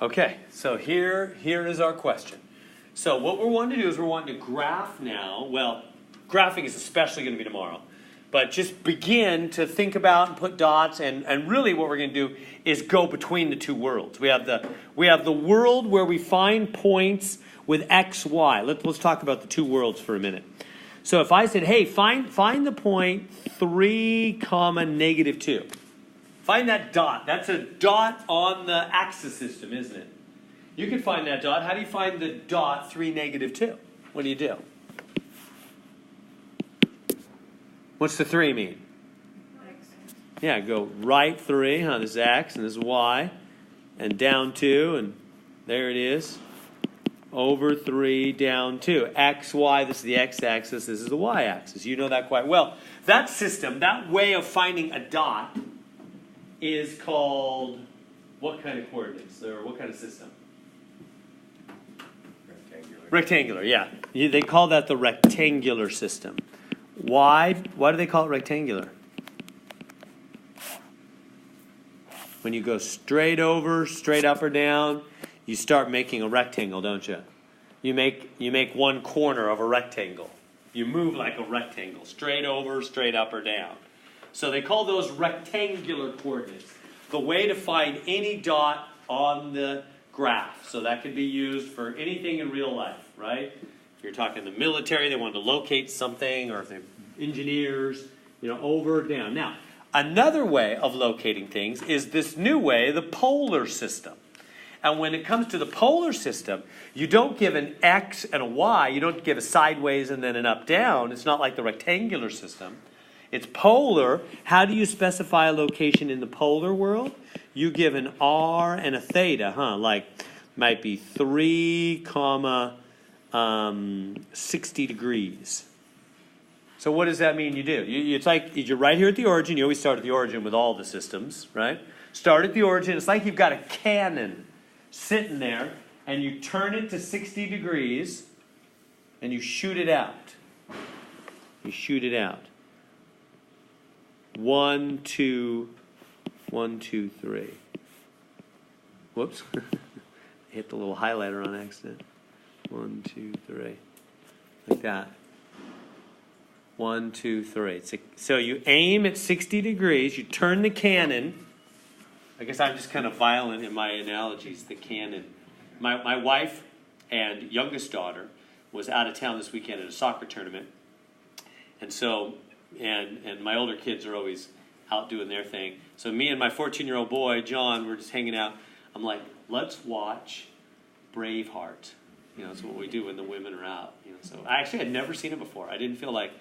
Okay, so here is our question. So what we're wanting to do is we're wanting to graph now. Well, graphing is especially going to be tomorrow. But just begin to think about and put dots, and really what we're going to do is go between the two worlds. We have the world where we find points with x, y. Let's talk about the two worlds for a minute. So if I said, hey, find the point 3, negative 2. Find that dot. That's a dot on the axis system, isn't it? You can find that dot. How do you find the dot 3, negative 2? What do you do? What's the 3 mean? X. Yeah, go right 3, huh? This is x and this is y. And down 2, and there it is. Over 3, down 2. X, y, this is the x-axis, this is the y-axis. You know that quite well. That system, that way of finding a dot is called what kind of coordinates? Or what kind of system? Rectangular, yeah. They call that the rectangular system. Why do they call it rectangular? When you go straight over, straight up or down, you start making a rectangle, don't you? You make one corner of a rectangle. You move like a rectangle, straight over, straight up or down. So they call those rectangular coordinates. The way to find any dot on the graph. So that could be used for anything in real life, right? If you're talking the military, they want to locate something, or if they're engineers, over or down. Now, another way of locating things is this new way, the polar system. And when it comes to the polar system, you don't give an X and a Y. You don't give a sideways and then an up-down. It's not like the rectangular system. It's polar. How do you specify a location in the polar world? You give an R and a theta, like might be 3, 60 degrees. So what does that mean you do? It's like you're right here at the origin. You always start at the origin with all the systems, right? Start at the origin. It's like you've got a cannon sitting there, and you turn it to 60 degrees, and you shoot it out. You shoot it out. 1, 2, 1, 2, 3. Whoops. I hit the little highlighter on accident. 1, 2, 3. Like that. 1, 2, 3. So you aim at 60 degrees. You turn the cannon. I guess I'm just kind of violent in my analogies. The cannon. My wife and youngest daughter was out of town this weekend at a soccer tournament. And so, and my older kids are always out doing their thing. So me and my 14-year-old boy, John, we're just hanging out. I'm like, let's watch Braveheart. That's what we do when the women are out. So I actually had never seen it before. I didn't feel like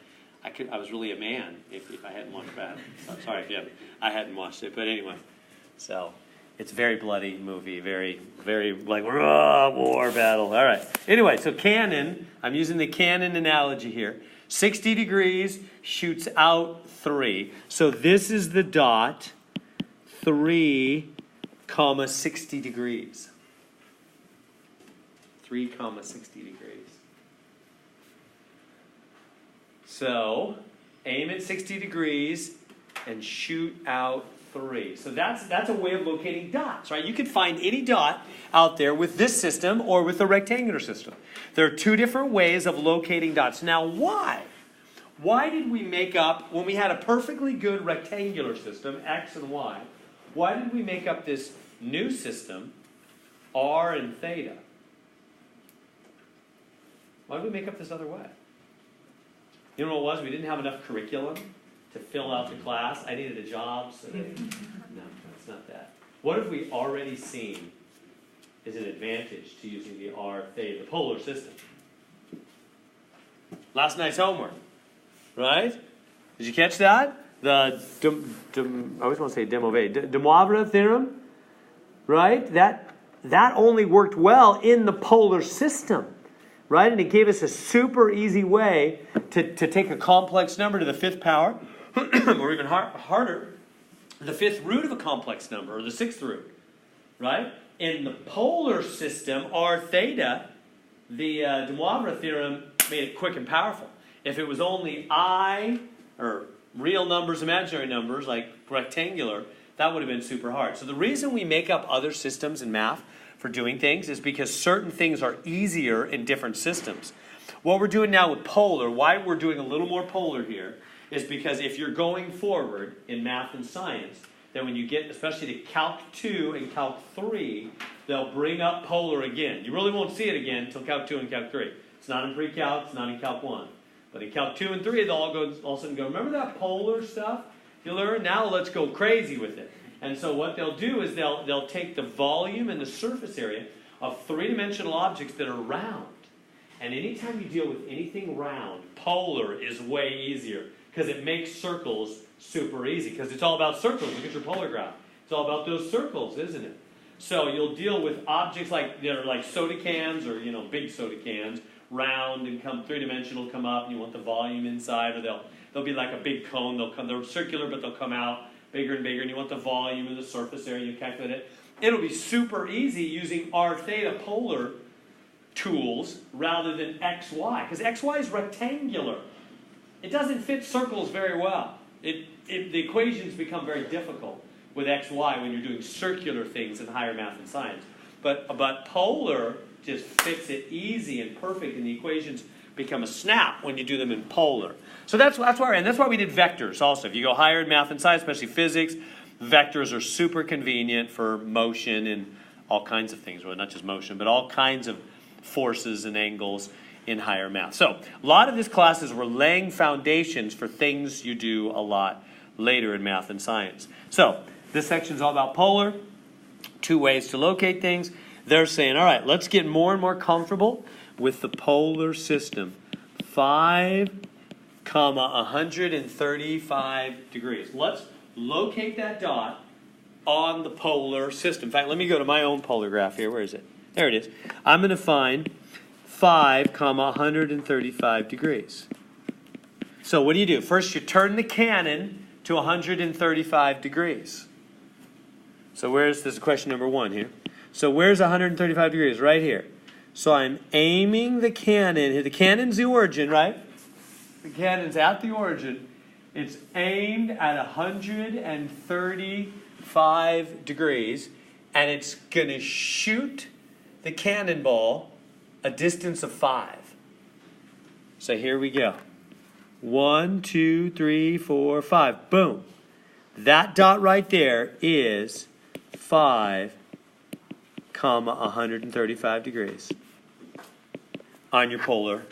I was really a man if I hadn't watched that. Sorry if I hadn't watched it. But anyway, so it's a very bloody movie. Very, very like, war battle. All right. Anyway, so cannon, I'm using the cannon analogy here. 60 degrees, shoots out 3. So this is the dot, 3, 60 degrees. 3, 60 degrees. So aim at 60 degrees and shoot out 3. So that's a way of locating dots, right? You can find any dot out there with this system or with the rectangular system. There are two different ways of locating dots. Now, why? Why did we make up, when we had a perfectly good rectangular system, X and Y, why did we make up this new system, R and theta? Why did we make up this other way? You know what it was? We didn't have enough curriculum to fill out the class. I needed a job, so no, it's not that. What have we already seen is an advantage to using the R theta, the polar system? Last night's homework, right? Did you catch that? The I always want to say de Moivre theorem, right? That only worked well in the polar system. Right? And it gave us a super easy way to take a complex number to the 5th power, or even harder, the 5th root of a complex number, or the 6th root. Right? In the polar system, R theta, the de Moivre theorem made it quick and powerful. If it was only I, or real numbers, imaginary numbers, like rectangular, that would have been super hard. So the reason we make up other systems in math for doing things is because certain things are easier in different systems. What we're doing now with polar, why we're doing a little more polar here, is because if you're going forward in math and science, then when you get, especially to Calc 2 and Calc 3, they'll bring up polar again. You really won't see it again until Calc 2 and Calc 3. It's not in pre-calc, it's not in Calc 1. But in Calc 2 and 3, they'll all of a sudden go, remember that polar stuff you learned? Now let's go crazy with it. And so what they'll do is they'll take the volume and the surface area of three-dimensional objects that are round. And anytime you deal with anything round, polar is way easier because it makes circles super easy because it's all about circles. Look at your polar graph. It's all about those circles, isn't it? So you'll deal with objects like soda cans or big soda cans, round and come three-dimensional, come up, and you want the volume inside, or they'll be like a big cone. They're circular, but they'll come out bigger and bigger, and you want the volume and the surface area, you calculate it. It'll be super easy using r theta polar tools rather than xy, because xy is rectangular. It doesn't fit circles very well. The equations become very difficult with xy when you're doing circular things in higher math and science. But polar just fits it easy and perfect, and the equations become a snap when you do them in polar. So that's why we did vectors also. If you go higher in math and science, especially physics, vectors are super convenient for motion and all kinds of things. Well, not just motion, but all kinds of forces and angles in higher math. So a lot of this classes were laying foundations for things you do a lot later in math and science. So this section is all about polar, 2 ways to locate things. They're saying, all right, let's get more and more comfortable with the polar system. 5, 135 degrees. Let's locate that dot on the polar system. In fact, let me go to my own polar graph here. Where is it? There it is. I'm going to find 5, 135 degrees. So what do? First, you turn the cannon to 135 degrees. So this is question number 1 here. So where's 135 degrees? Right here. So I'm aiming the cannon. The cannon's the origin, right? The cannon's at the origin. It's aimed at 135 degrees, and it's going to shoot the cannonball a distance of 5. So here we go. 1, 2, 3, 4, 5. Boom. That dot right there is 5, 135 degrees on your polar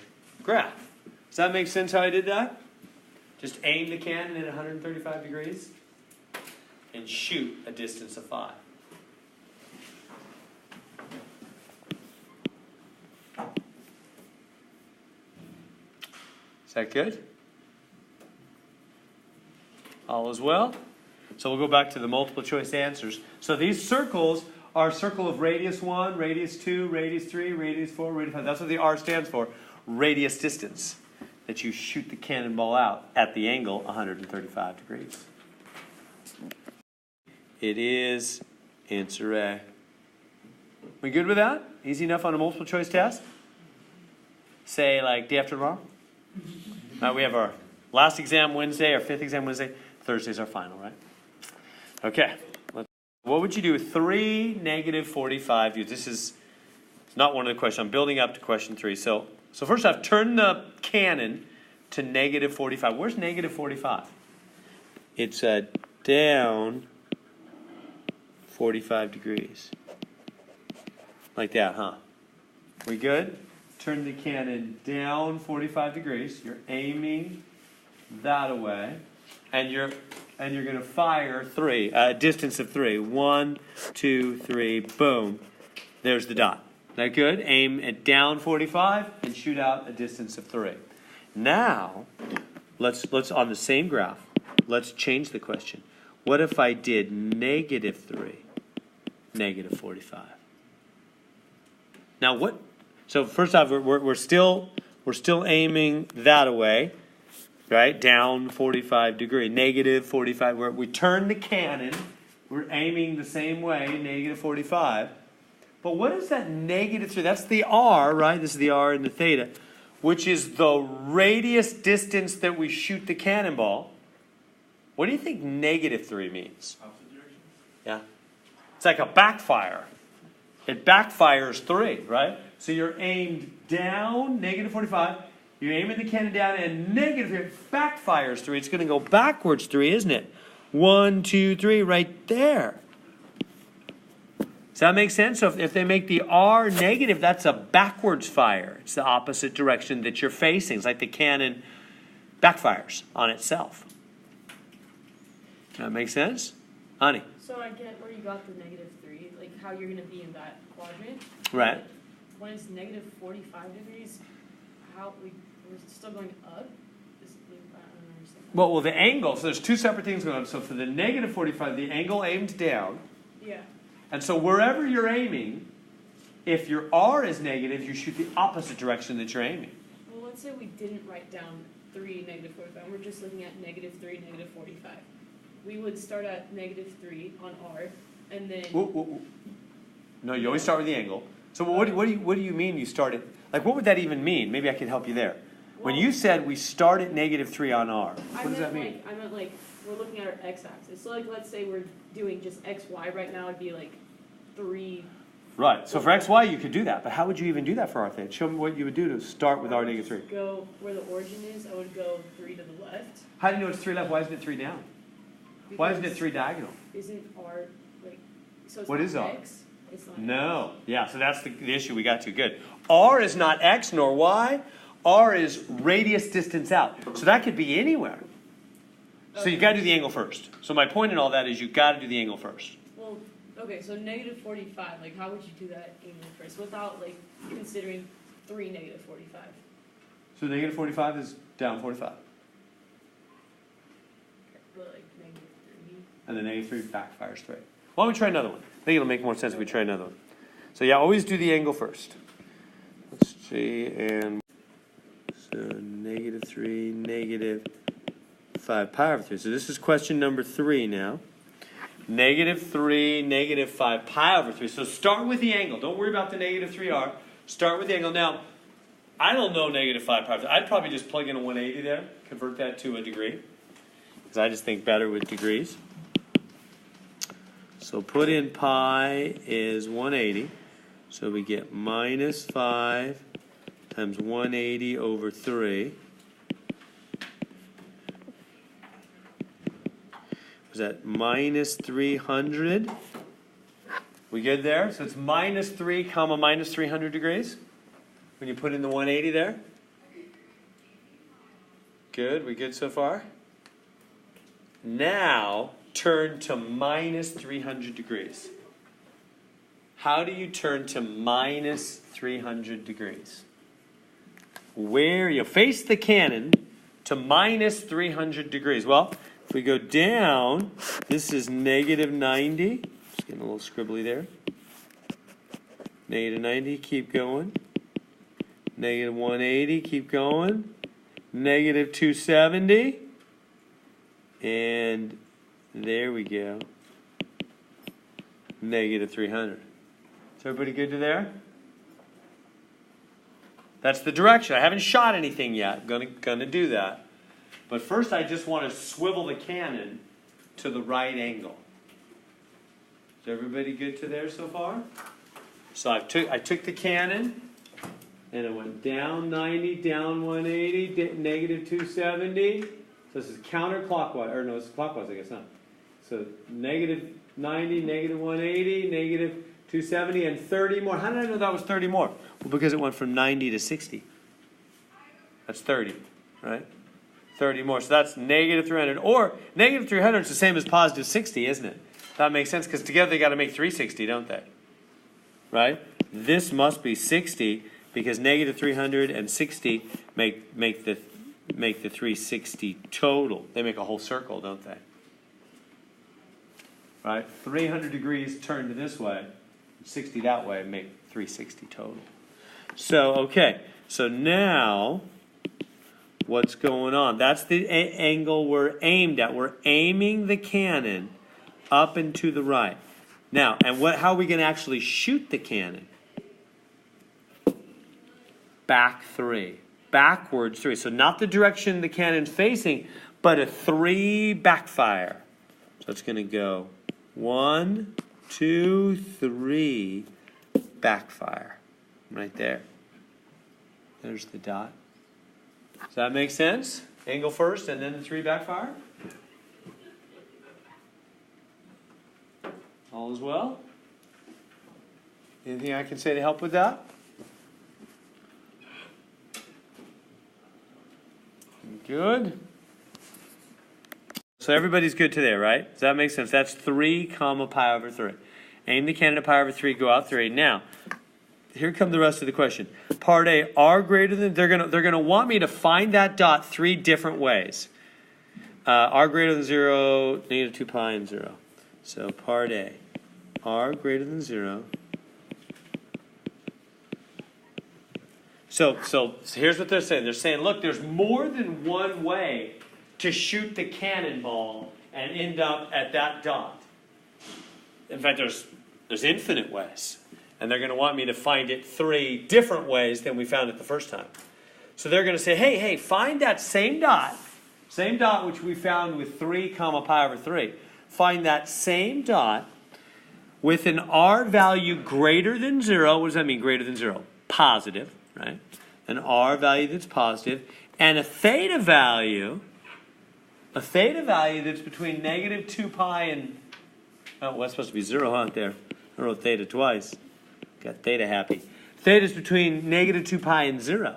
graph. Does that make sense how I did that? Just aim the cannon at 135 degrees and shoot a distance of 5. Is that good? All is well? So we'll go back to the multiple choice answers. So these circles are a circle of radius 1, radius 2, radius 3, radius 4, radius 5. That's what the R stands for, radius distance, that you shoot the cannonball out at the angle 135 degrees. It is answer A. We good with that? Easy enough on a multiple choice test? Say like day after tomorrow? We have our last exam Wednesday, our 5th exam Wednesday. Thursday's our final, right? Okay. What would you do with 3, -45? This is not one of the questions. I'm building up to question 3. So first off, turn the cannon to -45. Where's -45? It's down 45 degrees. Like that, huh? We good? Turn the cannon down 45 degrees. You're aiming that away. And you're going to fire 3, a distance of 3. 1, 2, 3, boom. There's the dot. Is that good? Aim at down 45 and shoot out a distance of 3. Now, let's on the same graph, let's change the question. What if I did -3, -45? Now what? So first off, we're still aiming that away. Right, down 45 degrees, -45. We turn the cannon. We're aiming the same way, -45. But what is that -3? That's the R, right? This is the R and the theta, which is the radius distance that we shoot the cannonball. What do you think -3 means? Opposite direction. It's like a backfire. It backfires 3, right? So you're aimed down, negative 45. You're aiming the cannon down, and negative 3. It backfires 3. It's going to go backwards 3, isn't it? 1, 2, 3, right there. Does that make sense? So if they make the R negative, that's a backwards fire. It's the opposite direction that you're facing. It's like the cannon backfires on itself. Does that make sense? Honey? So I get where you got the negative 3, like how you're going to be in that quadrant. Right. When it's negative 45 degrees, we're still going up? I don't understand. Well, the angle, so there's 2 separate things going on. So for the negative 45, the angle aimed down. Yeah. And so wherever you're aiming, if your R is negative, you shoot the opposite direction that you're aiming. Well, let's say we didn't write down 3, negative 45. We're just looking at negative 3, negative 45. We would start at negative 3 on R, and then... Whoa. No, you always start with the angle. So what do you mean you start at... Like, what would that even mean? Maybe I can help you there. When you said we start at negative 3 on R, what does that mean? I meant like, we're looking at our x-axis. So like, let's say we're doing just xy right now, it'd be like 3... Right, so for xy you could do that, but how would you even do that for R theta? Show me what you would do to start with R negative 3. Go where the origin is, I would go 3 to the left. How do you know it's 3 left? Why isn't it 3 down? Because why isn't it 3 diagonal? Isn't R, like, so it's What not is R? X? It's not No. Yeah, so that's the issue we got to. Good. R is not X nor Y. R is radius distance out. So that could be anywhere. So you've got to do the angle first. So my point in all that is you've got to do the angle first. Well, okay, so negative 45, like how would you do that angle first without like considering 3 negative 45? So negative 45 is down 45. But like negative 3. And then negative 3 backfires 3. Why don't we try another one? I think it'll make more sense if we try another one. So yeah, always do the angle first. Let's see, and so negative 3, negative 5 pi over 3. So this is question number 3 now. Negative 3, negative 5 pi over 3. So start with the angle. Don't worry about the negative 3r. Start with the angle. Now, I don't know negative 5 pi over 3. I'd probably just plug in a 180 there. Convert that to a degree. Because I just think better with degrees. So put in pi is 180. So we get minus 5 times 180 over 3. Was that minus 300? We good there? So it's minus 3 comma minus 300 degrees when you put in the 180 there. Good. We good so far? Now turn to minus 300 degrees. How do you turn to minus 300 degrees? Where you face the cannon to minus 300 degrees. Well, if we go down, this is negative 90. Just getting a little scribbly there. Negative 90, keep going. Negative 180, keep going. Negative 270. And there we go. Negative 300. Is everybody good to there? That's the direction. I haven't shot anything yet. Gonna do that. But first I just want to swivel the cannon to the right angle. Is everybody good to there so far? So I took the cannon and it went down 90, down 180, negative 270. So this is counterclockwise, or no, it's clockwise, I guess, not. So negative 90, negative 180, negative 270, and 30 more. How did I know that was 30 more? Well, because it went from 90 to 60. That's 30, right? 30 more. So that's negative 300. Or negative 300 is the same as positive 60, isn't it? That makes sense because together they got to make 360, don't they? Right? This must be 60 because negative 300 and 60 make the 360 total. They make a whole circle, don't they? Right? 300 degrees turned this way, 60 that way, make 360 total. So, okay. So now, what's going on? That's the angle we're aimed at. We're aiming the cannon up and to the right. Now, and how are we going to actually shoot the cannon? Back 3. Backwards 3. So not the direction the cannon's facing, but a 3 backfire. So it's going to go 1, 2, 3, backfire. Right there. There's the dot. Does that make sense? Angle first and then the 3 backfire? All is well? Anything I can say to help with that? Good. So everybody's good today, right? Does that make sense? That's 3 comma pi over 3. Aim the cannon at pi over 3, go out 3. Now, here come the rest of the question. Part A, r greater than, they're gonna want me to find that dot 3 different ways. R greater than 0, negative 2 pi and 0. So part A, r greater than 0. So here's what they're saying. They're saying, look, there's more than one way to shoot the cannonball and end up at that dot. In fact, there's infinite ways. And they're going to want me to find it 3 different ways than we found it the first time. So they're going to say, hey, find that same dot which we found with 3 comma pi over 3. Find that same dot with an r value greater than 0. What does that mean, greater than 0? Positive, right? An r value that's positive, and a theta value that's between negative 2 pi and, oh, well, that's supposed to be 0, huh, there. I wrote theta twice. Got theta happy. Theta is between negative 2 pi and 0.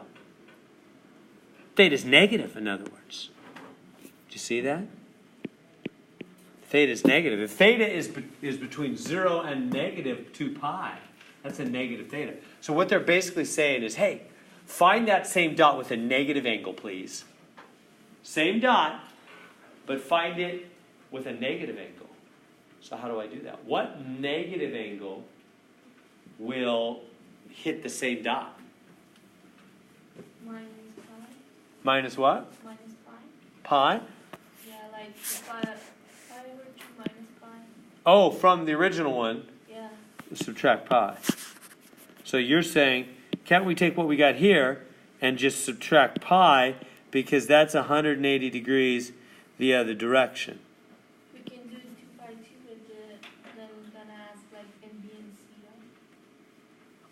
Theta is negative, in other words. Do you see that? Theta is negative. If theta is between 0 and negative 2 pi, that's a negative theta. So what they're basically saying is, hey, find that same dot with a negative angle, please. Same dot, but find it with a negative angle. So how do I do that? What negative angle will hit the same dot? Minus pi. Minus what? Minus pi. Pi? Yeah, like pi over 2 minus pi. Oh, from the original one, Yeah. subtract pi. So you're saying, can't we take what we got here and just subtract pi because that's 180 degrees the other direction? We can do 2 pi 2 with then we're gonna ask like in B and C, right?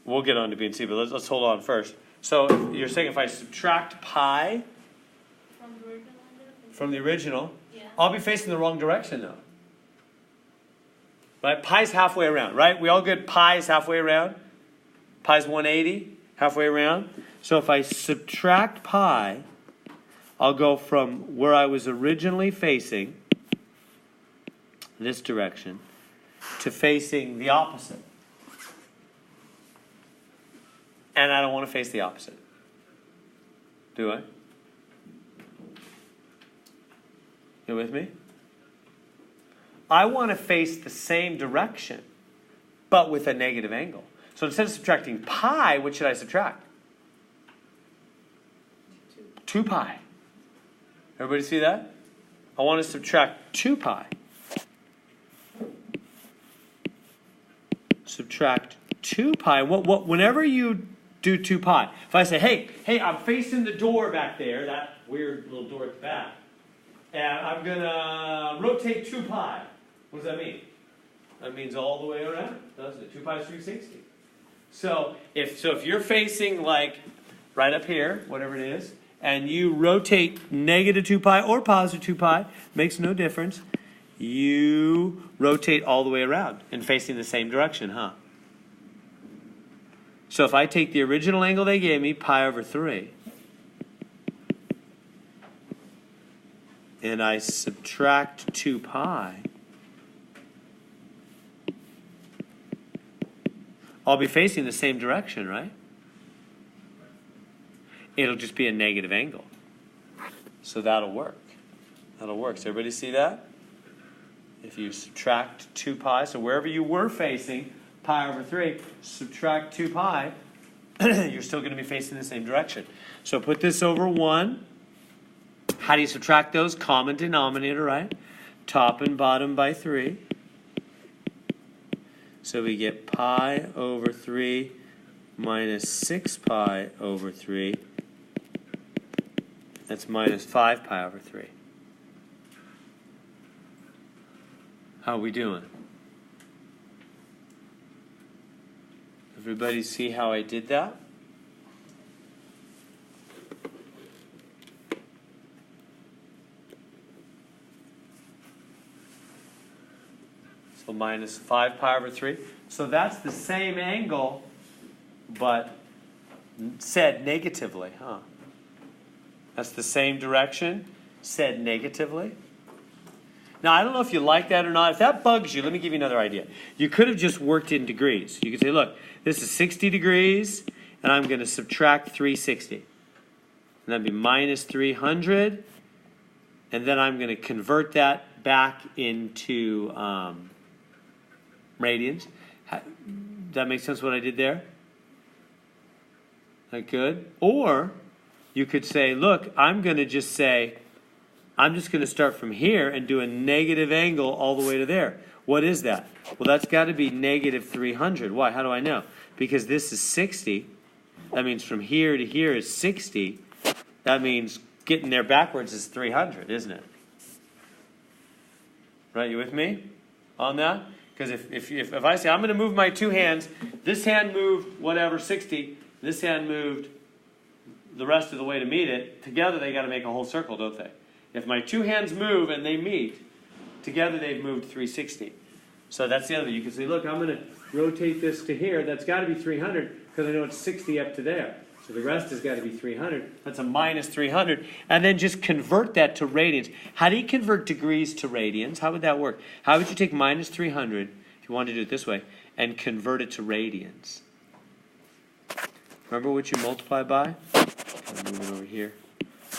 We'll get on to B and C, but let's hold on first. So you're saying if I subtract pi From the original one? from the original, Yeah. I'll be facing the wrong direction though. Right? Pi's halfway around, right? We all good pi's halfway around? Pi's 180, halfway around. So if I subtract pi, I'll go from where I was originally facing, this direction, to facing the opposite. And I don't want to face the opposite. Do I? You with me? I want to face the same direction, but with a negative angle. So instead of subtracting pi, what should I subtract? 2 pi. Everybody see that? I want to subtract 2 pi. Subtract 2 pi. Whenever you do 2 pi, if I say, hey, I'm facing the door back there, that weird little door at the back, and I'm going to rotate 2 pi. What does that mean? That means all the way around, doesn't it? 2 pi is 360. So if you're facing like right up here, whatever it is, and you rotate negative 2 pi or positive 2 pi, makes no difference. You rotate all the way around and facing the same direction, huh? So if I take the original angle they gave me, pi over 3, and I subtract 2 pi, I'll be facing the same direction, right? It'll just be a negative angle. So that'll work. That'll work. Does everybody see that? If you subtract 2 pi, so wherever you were facing, pi over 3, subtract 2 pi, you're still going to be facing the same direction. So put this over 1. How do you subtract those? Common denominator, right? Top and bottom by 3. So we get pi over 3 minus 6 pi over 3. That's minus 5 pi over 3. How are we doing? Everybody see how I did that? So minus 5 pi over 3. So that's the same angle, but said negatively, huh? That's the same direction, said negatively. Now, I don't know if you like that or not. If that bugs you, let me give you another idea. You could have just worked in degrees. You could say, look, this is 60 degrees, and I'm going to subtract 360. And that'd be minus 300. And then I'm going to convert that back into radians. Does that make sense what I did there? That good? Or you could say, look, I'm going to just say, I'm just going to start from here and do a negative angle all the way to there. What is that? Well, that's got to be negative 300. Why? How do I know? Because this is 60. That means from here to here is 60. That means getting there backwards is 300, isn't it? Right, you with me on that? Because if I say I'm going to move my two hands, this hand moved whatever, 60. This hand moved the rest of the way to meet it. Together they got to make a whole circle, don't they? If my two hands move and they meet, together they've moved 360. So that's the other thing. You can say, look, I'm going to rotate this to here. That's got to be 300 because I know it's 60 up to there. So the rest has got to be 300. That's a minus 300. And then just convert that to radians. How do you convert degrees to radians? How would that work? How would you take minus 300, if you wanted to do it this way, and convert it to radians? Remember what you multiply by? I'm moving over here.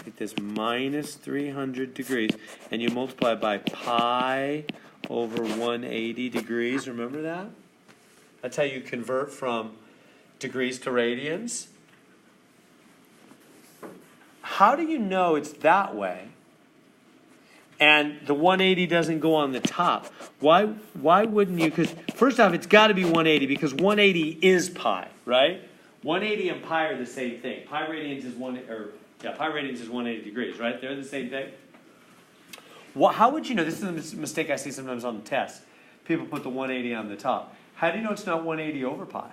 Get this minus 300 degrees, and you multiply by pi over 180 degrees. Remember that? That's how you convert from degrees to radians. How do you know it's that way? And the 180 doesn't go on the top. Why wouldn't you? Because first off, it's got to be 180 because 180 is pi, right? 180 and pi are the same thing. Pi radians is pi radians is 180 degrees, right? They're the same thing. Well, how would you know? This is a mistake I see sometimes on the test. People put the 180 on the top. How do you know it's not 180 over pi?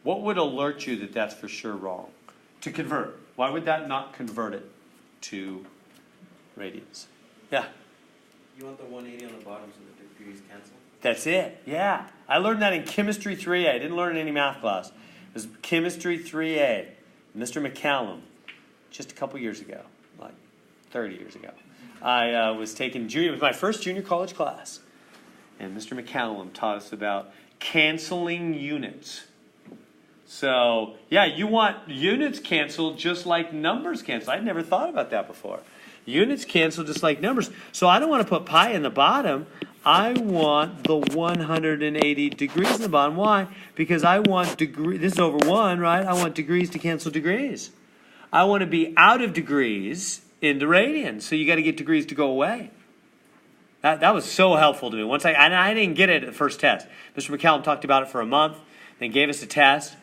What would alert you that that's for sure wrong? To convert. Why would that not convert it to radians? Yeah? You want the 180 on the bottom so the degrees cancel? That's it, yeah. I learned that in Chemistry 3A. I didn't learn it in any math class. It was Chemistry 3A. Mr. McCallum, just a couple years ago, like 30 years ago. I was taking it was my first junior college class. And Mr. McCallum taught us about canceling units. So, yeah, you want units canceled just like numbers cancel. I'd never thought about that before. Units cancel just like numbers. So I don't want to put pi in the bottom. I want the 180 degrees in the bottom. Why? Because I want this is over 1, right? I want degrees to cancel degrees. I want to be out of degrees into radians. So you got to get degrees to go away. That was so helpful to me. I didn't get it at the first test. Mr. McCallum talked about it for a month, then gave us a test,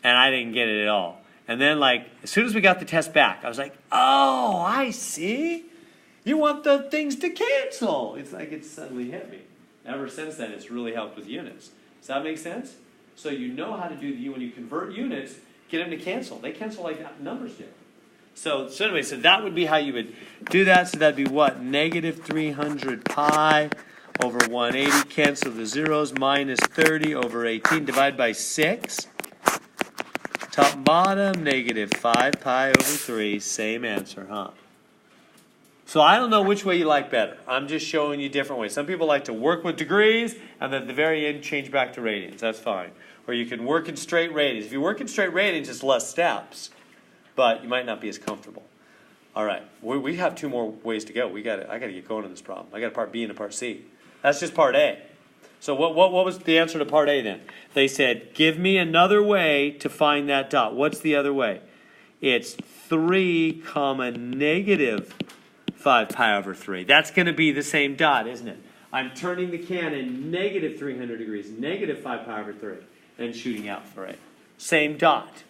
and I didn't get it at all. And then, as soon as we got the test back, I was like, oh, I see. You want the things to cancel. It's like it suddenly hit me. Ever since then, it's really helped with units. Does that make sense? So you know how to do when you convert units, get them to cancel. They cancel like numbers do. So anyway, that would be how you would do that. So that'd be what? Negative 300 pi over 180. Cancel the zeros. Minus 30 over 18. Divide by 6. Top and bottom, negative 5 pi over 3. Same answer, huh? So I don't know which way you like better. I'm just showing you different ways. Some people like to work with degrees and then at the very end change back to radians. That's fine. Or you can work in straight radians. If you work in straight radians, it's less steps. But you might not be as comfortable. All right. We have 2 more ways to go. I got to get going on this problem. I got a part B and a part C. That's just part A. So what was the answer to part A then? They said, give me another way to find that dot. What's the other way? It's 3 comma negative 5 pi over 3. That's going to be the same dot, isn't it? I'm turning the cannon negative 300 degrees, negative 5 pi over 3, and shooting out for it. Same dot.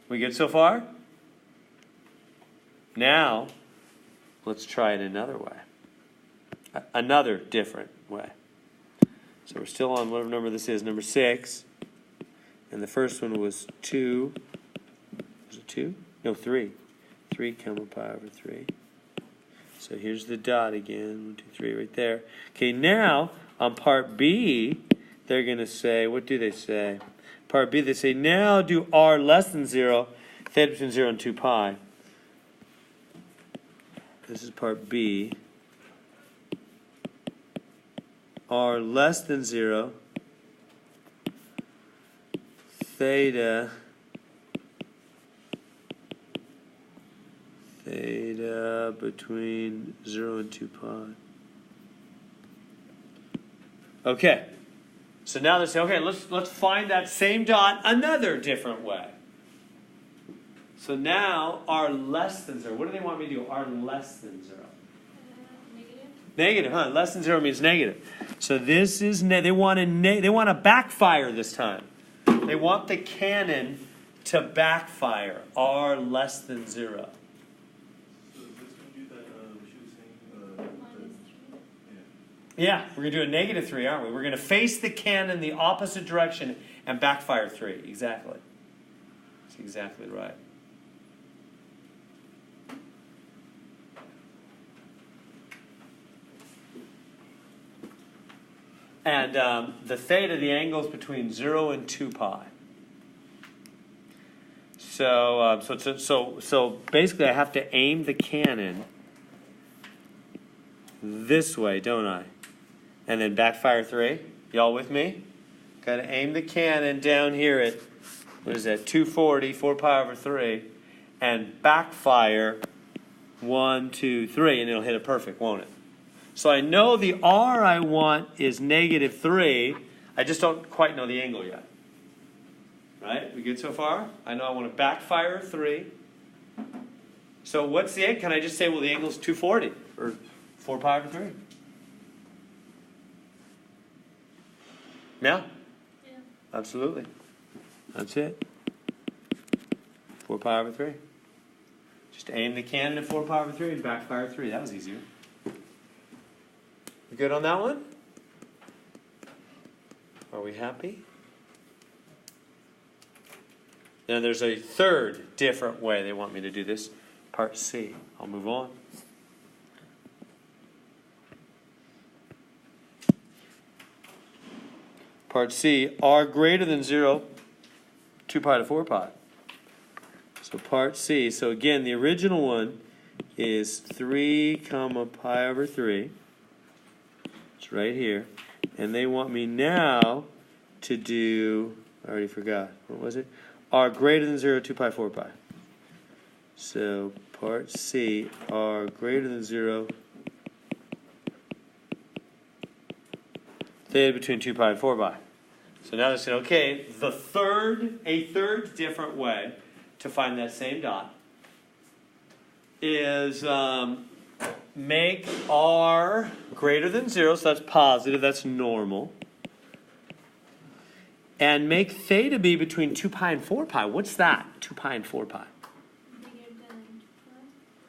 We good so far? Now, let's try it another way. Another different way. So we're still on whatever number this is, number 6. And the first one was 2. Was it 2? No, 3. 3 comma pi over 3. So here's the dot again. 1, 2, 3 right there. Okay, now on part B, they're going to say, what do they say? Part B, they say, now do r less than 0, theta between 0 and 2 pi. This is part B. R less than 0, theta between 0 and 2 pi. Okay. So now they say, okay, let's find that same dot another different way. So now r less than 0. What do they want me to do? R less than 0. Negative. Negative, huh? Less than 0 means negative. So this is they want to backfire this time. They want the cannon to backfire. R less than 0. So is this going to be that she was saying? -3. Yeah, we're going to do a negative 3, aren't we? We're going to face the cannon the opposite direction and backfire 3. Exactly. That's exactly right. And the theta, the angle is between 0 and 2 pi. So basically I have to aim the cannon this way, don't I? And then backfire 3. Y'all with me? Got to aim the cannon down here at, what is that, 240, 4 pi over 3, and backfire 1, 2, 3, and it'll hit it perfect, won't it? So I know the r I want is negative 3. I just don't quite know the angle yet. Right? We good so far? I know I want to backfire 3. So what's the angle? Can I just say, well, the angle is 240 or 4 pi over 3? Yeah? Yeah. Absolutely. That's it. 4 pi over 3. Just aim the cannon at 4 pi over 3 and backfire 3. That was easier. We good on that one? Are we happy? Now there's a third different way they want me to do this. Part C. I'll move on. Part C, r greater than 0, 2 pi to 4 pi. So part C, so again, the original one is 3 comma pi over 3. It's right here. And they want me now to do, I already forgot, what was it? R greater than 0, 2 pi, 4 pi. So part C, r greater than 0, theta between 2 pi and 4 pi. So now they said, okay, a third different way to find that same dot is make r greater than 0, so that's positive, that's normal. And make theta be between 2 pi and 4 pi. What's that? 2 pi and 4 pi. Bigger than 2 pi.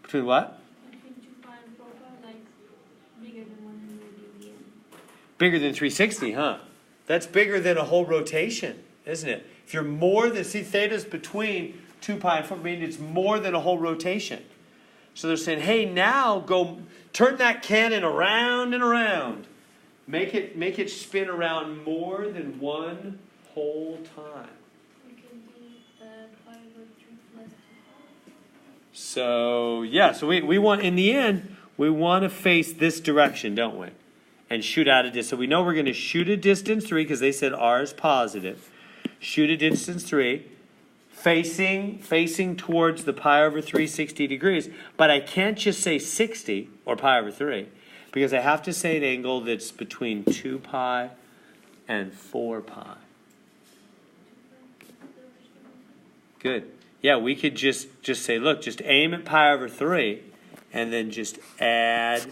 Between what? Between 2 pi and 4 pi, like bigger than 100 dBm. Bigger than 360, huh? That's bigger than a whole rotation, isn't it? If you're more than, see, theta's between 2 pi and 4 pi, meaning it's more than a whole rotation. So they're saying, hey, now go turn that cannon around and around. Make it spin around more than one whole time. It can be pi over 3 plus 2 pi. So, yeah, so we want, in the end, we want to face this direction, don't we? And shoot out a distance. So we know we're going to shoot a distance 3 because they said r is positive. Shoot a distance 3. Facing towards the pi over 360 degrees. But I can't just say 60 or pi over 3 because I have to say an angle that's between 2 pi and 4 pi. Good. Yeah, we could just say, look, just aim at pi over 3 and then just add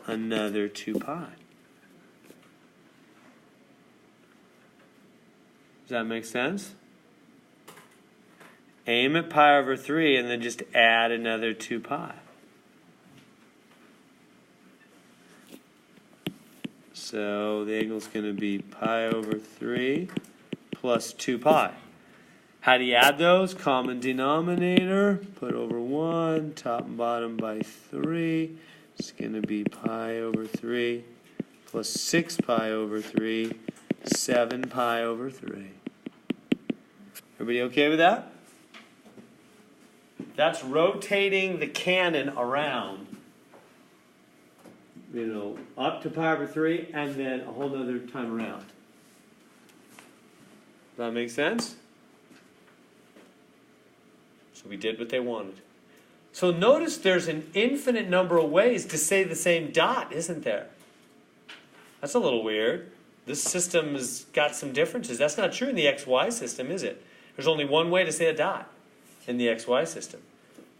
another 2 pi. Does that make sense? Aim at pi over 3 and then just add another 2 pi. So the angle's going to be pi over 3 plus 2 pi. How do you add those? Common denominator, put over 1, top and bottom by 3. It's going to be pi over 3 plus 6 pi over 3, 7 pi over 3. Everybody okay with that? That's rotating the cannon around, up to pi over 3 and then a whole nother time around. Does that make sense? So we did what they wanted. So notice there's an infinite number of ways to say the same dot, isn't there? That's a little weird. This system has got some differences. That's not true in the XY system, is it? There's only one way to say a dot in the XY system.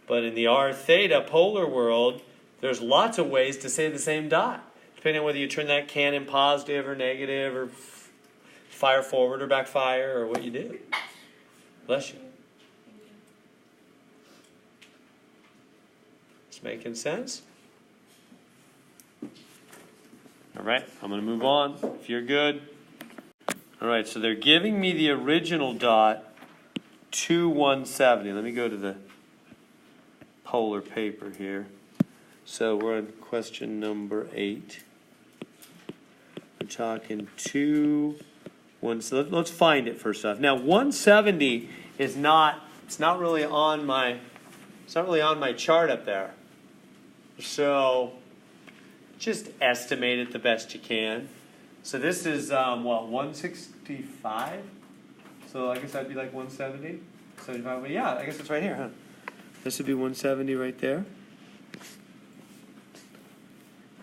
But in the R theta polar world, there's lots of ways to say the same dot, depending on whether you turn that cannon positive or negative or fire forward or backfire or what you do. Bless you. It's making sense? All right, I'm going to move on if you're good. All right, so they're giving me the original dot 170. Let me go to the polar paper here. So we're on question number 8. We're talking 1. So let's find it first off. Now 170 is not. It's not really on my. It's not really on my chart up there. So just estimate it the best you can. So this is 165. So I guess that'd be like 170, 75. But yeah, I guess it's right here, huh? This would be 170 right there.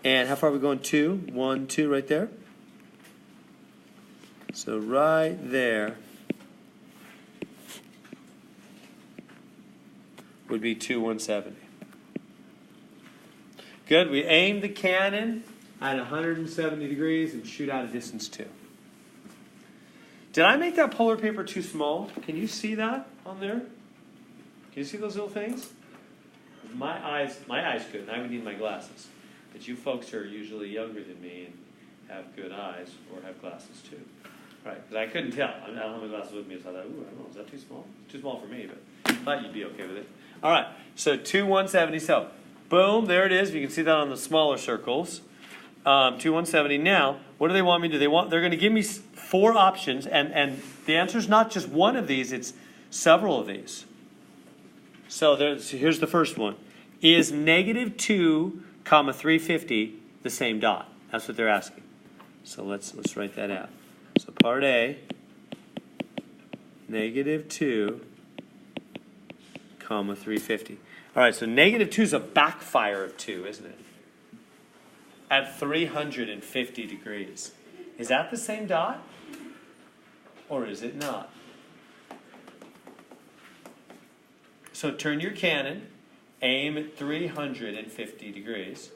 And how far are we going? 2, 1, 2 right there. So right there would be 170. Good. We aim the cannon at 170 degrees and shoot out a distance 2. Did I make that polar paper too small? Can you see that on there? Can you see those little things? My eyes couldn't. I would need my glasses. But you folks are usually younger than me and have good eyes or have glasses too. Right, because I couldn't tell. I don't have my glasses with me, so I thought, I don't know, is that too small? It's too small for me, but I thought you'd be okay with it. All right, so 170. So, boom, there it is. You can see that on the smaller circles. 170. Now, what do they want me to do? They're going to give me 4 options, and the answer is not just one of these, it's several of these. So here's the first one. Is negative 2, 350 the same dot? That's what they're asking. So let's write that out. So part A, negative 2, 350. All right, so negative 2 is a backfire of 2, isn't it? At 350 degrees. Is that the same dot? Or is it not? So turn your cannon, aim at 350 degrees.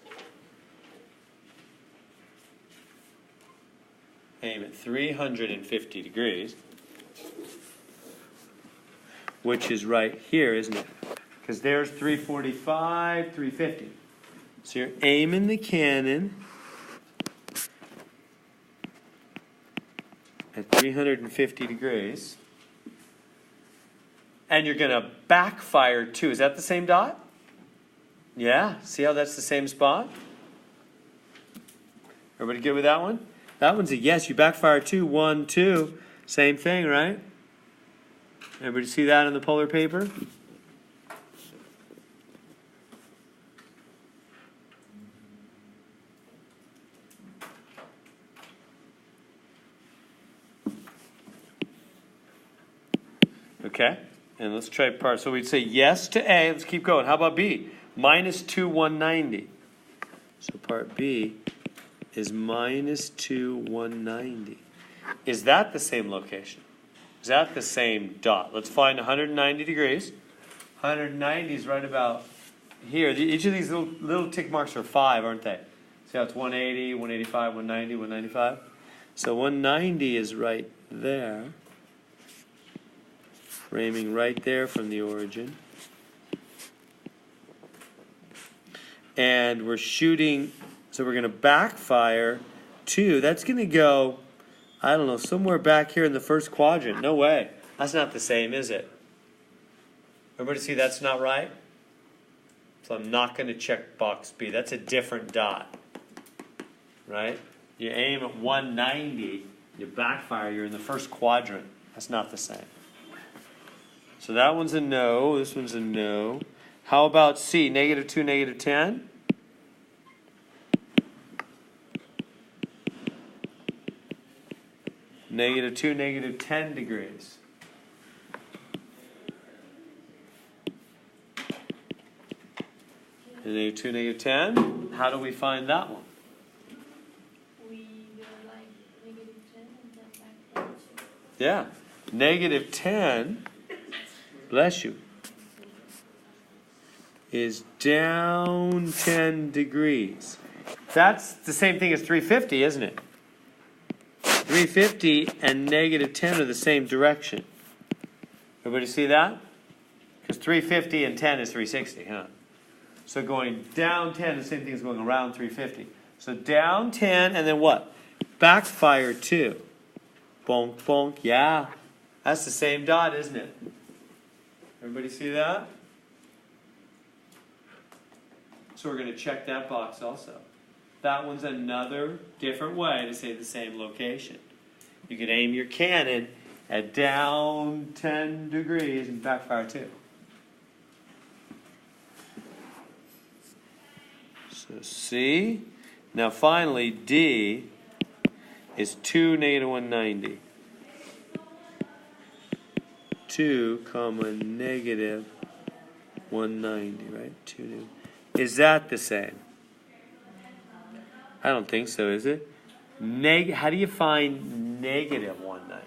Aim at 350 degrees, which is right here, isn't it? Because there's 345, 350. So you're aiming the cannon at 350 degrees. And you're going to backfire 2. Is that the same dot? Yeah. See how that's the same spot? Everybody good with that one? That one's a yes. You backfire 2, 1, 2. Same thing, right? Everybody see that in the polar paper? Okay. And let's try part. So we'd say yes to A. Let's keep going. How about B? Minus 2, 190. So part B is minus 2, 190. Is that the same location? Is that the same dot? Let's find 190 degrees. 190 is right about here. Each of these little tick marks are 5, aren't they? See how it's 180, 185, 190, 195? So 190 is right there. Framing right there from the origin. And we're shooting, so we're going to backfire 2. That's going to go, I don't know, somewhere back here in the first quadrant. No way. That's not the same, is it? Everybody see that's not right? So I'm not going to check box B. That's a different dot. Right? You aim at 190, you backfire, you're in the first quadrant. That's not the same. So that one's a no. This one's a no. How about C? -2, -10? -2, -10 degrees. -2, -10. How do we find that one? We go like -10 and then back down to. Yeah. -10, bless you, is down 10 degrees. That's the same thing as 350, isn't it? 350 and -10 are the same direction. Everybody see that? Because 350 and 10 is 360, huh? So going down 10, the same thing as going around 350. So down 10 and then what? Backfire 2. Bonk, bonk. Yeah. That's the same dot, isn't it? Everybody see that? So we're going to check that box also. That one's another different way to say the same location. You could aim your cannon at down 10 degrees and backfire 2. So C. Now finally, D is 2, -190. 2, -190, right? 2. Is that the same? I don't think so, is it? How do you find -190?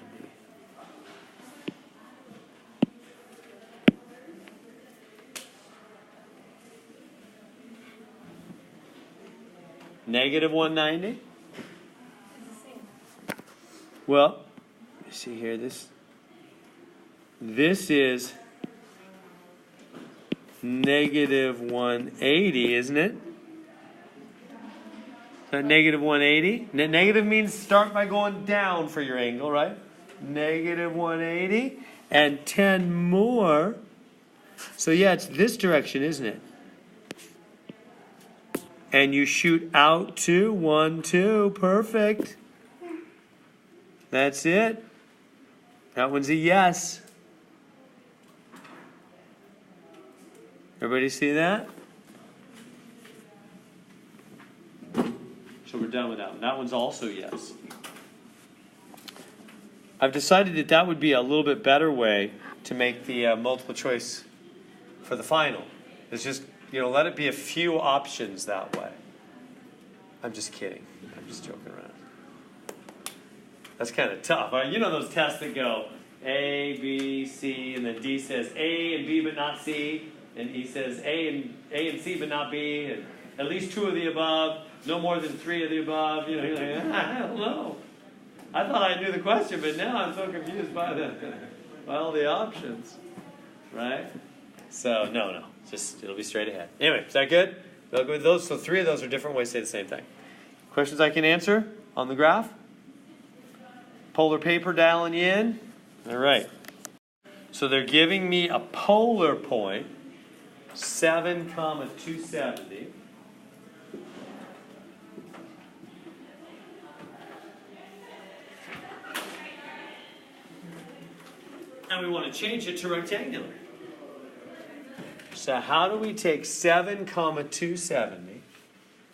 -190? It's the same. Well, let me see here. This is -180, isn't it? So -180. Negative means start by going down for your angle, right? -180 and 10 more. So yeah, it's this direction, isn't it? And you shoot out to 1, 2. Perfect. That's it. That one's a yes. Everybody see that? So we're done with that one. That one's also yes. I've decided that that would be a little bit better way to make the multiple choice for the final. It's just, let it be a few options that way. I'm just kidding. I'm just joking around. That's kind of tough. You know those tests that go A, B, C, and then D says A and B but not C, and E says A and C but not B, and at least 2 of the above, no more than 3 of the above. You're like, I don't know. I thought I knew the question, but now I'm so confused by all the options, right? So no, just it'll be straight ahead. Anyway, is that good? We'll go with those. So 3 of those are different ways to say the same thing. Questions I can answer on the graph? Polar paper dialing you in? All right. So they're giving me a polar point, 7, 270. And we want to change it to rectangular. So how do we take 7, 270,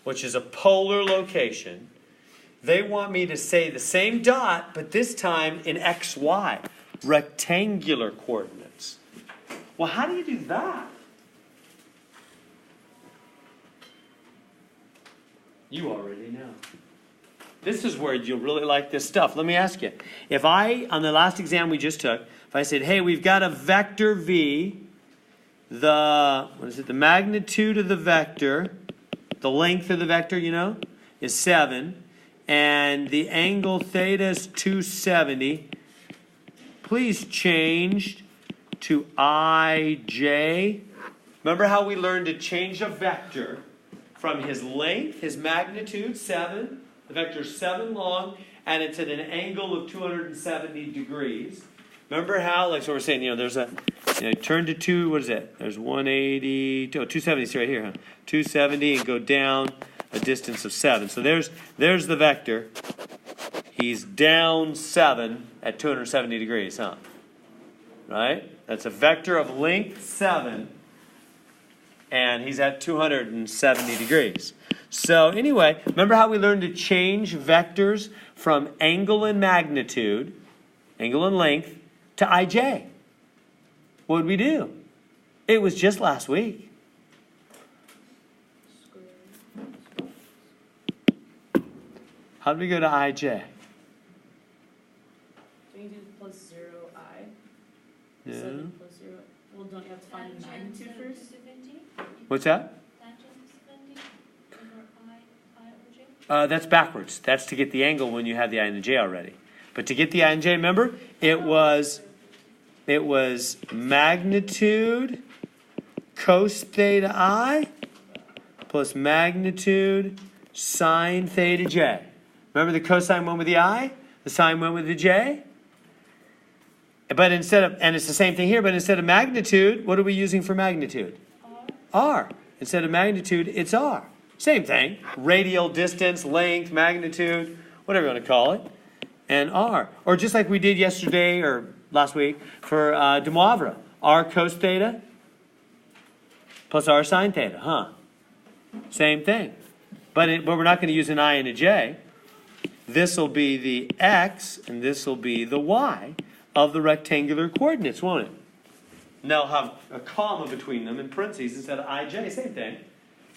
which is a polar location? They want me to say the same dot, but this time in XY, rectangular coordinates. Well, how do you do that? You already know. This is where you'll really like this stuff. Let me ask you. If on the last exam we just took, if I said, hey, we've got a vector V, the magnitude of the vector, the length of the vector, is 7, and the angle theta is 270, please change to IJ. Remember how we learned to change a vector from his length, his magnitude, 7, The vector is 7 long, and it's at an angle of 270 degrees. Remember how, like, so we're saying, there's a, turn to 2, what is it? There's 180, 270 is right here, huh? 270 and go down a distance of 7. So there's the vector. He's down 7 at 270 degrees, huh? Right? That's a vector of length 7, and he's at 270 degrees. So anyway, remember how we learned to change vectors from angle and magnitude, angle and length, to ij? What did we do? It was just last week. How did we go to ij? So you do plus 0i. Yeah. 7 plus 0. Well, don't you have to find the magnitude first? What's that? Tangent 70 over I or j? That's backwards. That's to get the angle when you have the I and the j already. But to get the I and j, remember, it was magnitude cos theta I plus magnitude sine theta j. Remember the cosine went with the I, the sine went with the j? But instead of, and it's the same thing here, but instead of magnitude, what are we using for magnitude? R. Instead of magnitude, it's R. Same thing. Radial distance, length, magnitude, whatever you want to call it. And R. Or just like we did yesterday or last week for de Moivre. R cos theta plus R sine theta, huh? Same thing. But we're not going to use an I and a J. This will be the X and this will be the Y of the rectangular coordinates, won't it? And they'll have a comma between them in parentheses instead of IJ, same thing.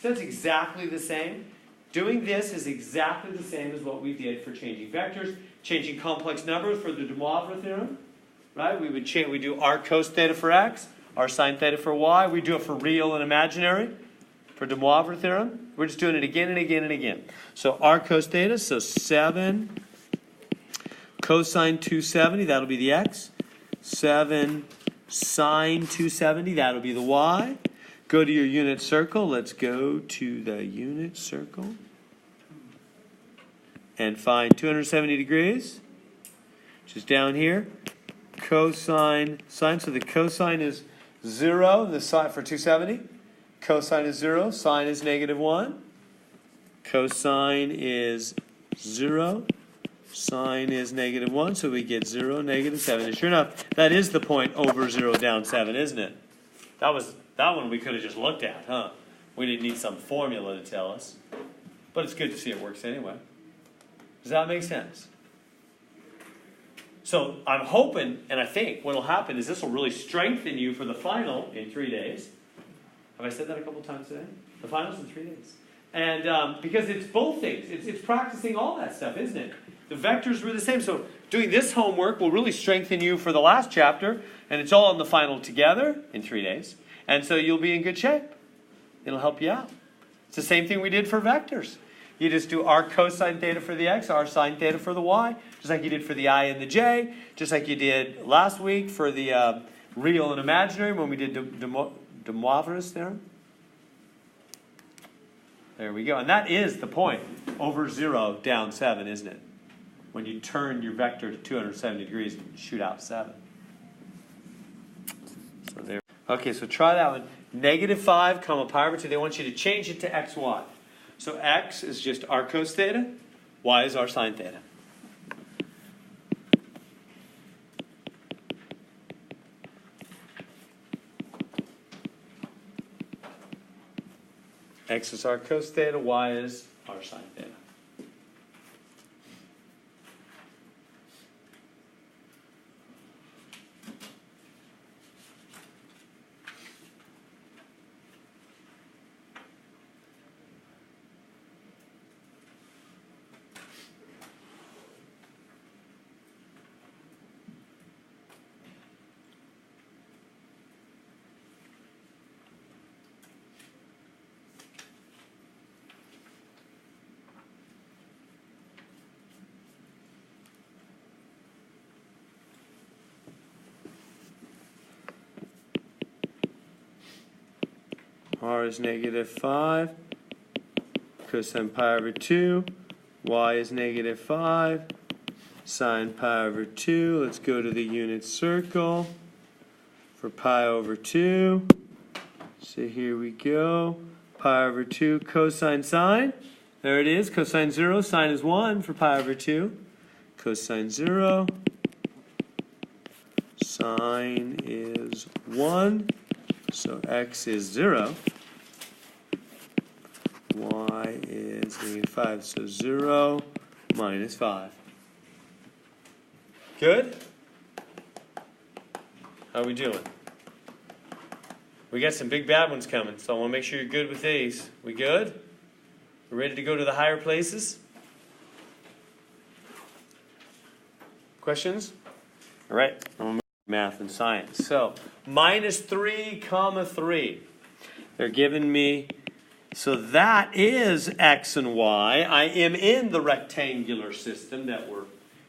So it's exactly the same. Doing this is exactly the same as what we did for changing vectors, changing complex numbers for the de Moivre theorem. Right? We do R cos theta for X, R sine theta for Y. We do it for real and imaginary for de Moivre theorem. We're just doing it again and again and again. So R cos theta, so 7 cosine 270, that'll be the X. 7 sine 270, that'll be the Y. Go to your unit circle. Let's go to the unit circle. And find 270 degrees, which is down here. Cosine, sine, so the cosine is 0, the sine for 270. Cosine is 0, sine is -1. Cosine is 0, sine is -1, so we get 0, -7. And sure enough, that is the point over 0 down 7, isn't it? That one we could have just looked at, huh? We didn't need some formula to tell us. But it's good to see it works anyway. Does that make sense? So I'm hoping, and I think what will happen is this will really strengthen you for the final in 3 days. Have I said that a couple times today? The final's in 3 days. And because it's both things. It's practicing all that stuff, isn't it? The vectors were the same. So doing this homework will really strengthen you for the last chapter. And it's all in the final together in 3 days. And so you'll be in good shape. It'll help you out. It's the same thing we did for vectors. You just do R cosine theta for the X, R sine theta for the Y, just like you did for the I and the J, just like you did last week for the real and imaginary when we did de Moivre's theorem. There we go. And that is the point over 0 down 7, isn't it? When you turn your vector to 270 degrees and shoot out 7. So there. Okay, so try that one. -5, comma pi over 2. They want you to change it to xy. So x is just r cos theta. Y is r sine theta. X is r cos theta. Y is r sine theta. R is -5, cosine pi over 2, y is negative 5. Sine pi over 2. Let's go to the unit circle for pi over 2. So here we go. Pi over 2 cosine sine. There it is. Cosine 0. Sine is 1 for pi over 2. Cosine 0. Sine is 1. So x is 0. Y is negative 5. So 0 minus 5. Good? How are we doing? We got some big bad ones coming, so I want to make sure you're good with these. We good? We ready to go to the higher places? Questions? All right, I'm going to move to math and science. So, minus 3 comma 3. They're giving me, so that is x and y. I am in the rectangular system that we're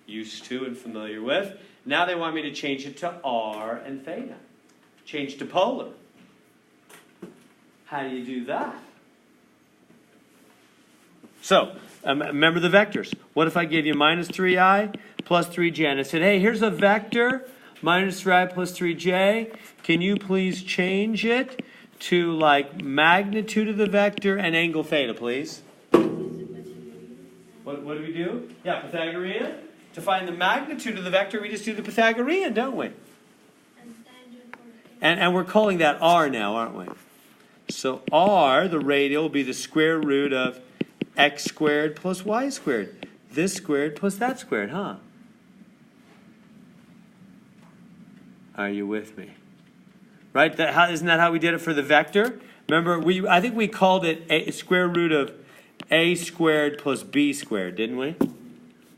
used to and familiar with. Now they want me to change it to r and theta. Change to polar. How do you do that? So, remember the vectors. What if I gave you minus 3i plus 3j? And I said, hey, here's a vector, minus 3i plus 3j. Can you please change it to like magnitude of the vector and angle theta, please? What do we do? Yeah, Pythagorean. To find the magnitude of the vector, we just do the Pythagorean, don't we? And we're calling that r now, aren't we? So r, the radial, will be the square root of x squared plus y squared. This squared plus that squared, huh? Are you with me? Right? Isn't that how we did it for the vector? Remember, I think we called it a square root of a squared plus b squared, didn't we?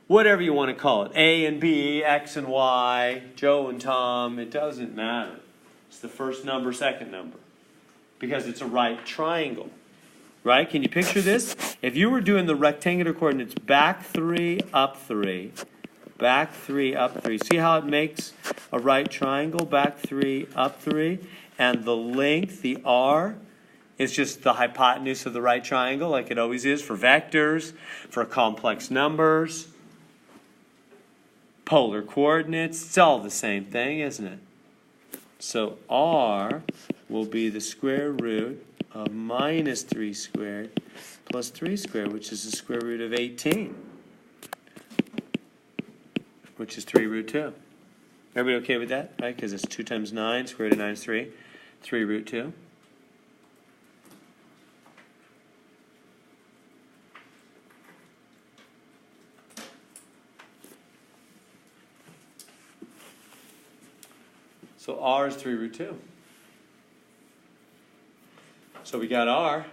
Whatever you want to call it. A and b, x and y, Joe and Tom, it doesn't matter. It's the first number, second number. Because it's a right triangle. Right? Can you picture this? If you were doing the rectangular coordinates back 3, up 3, back 3, up 3. See how it makes a right triangle? Back 3, up 3. And the length, the r, is just the hypotenuse of the right triangle, like it always is for vectors, for complex numbers, polar coordinates. It's all the same thing, isn't it? So r will be the square root of minus 3 squared plus 3 squared, which is the square root of 18, which is 3 root 2. Everybody okay with that? Right? Because it's 2 times 9, square root of 9 is 3. 3 root 2. So r is 3 root 2. So we got r.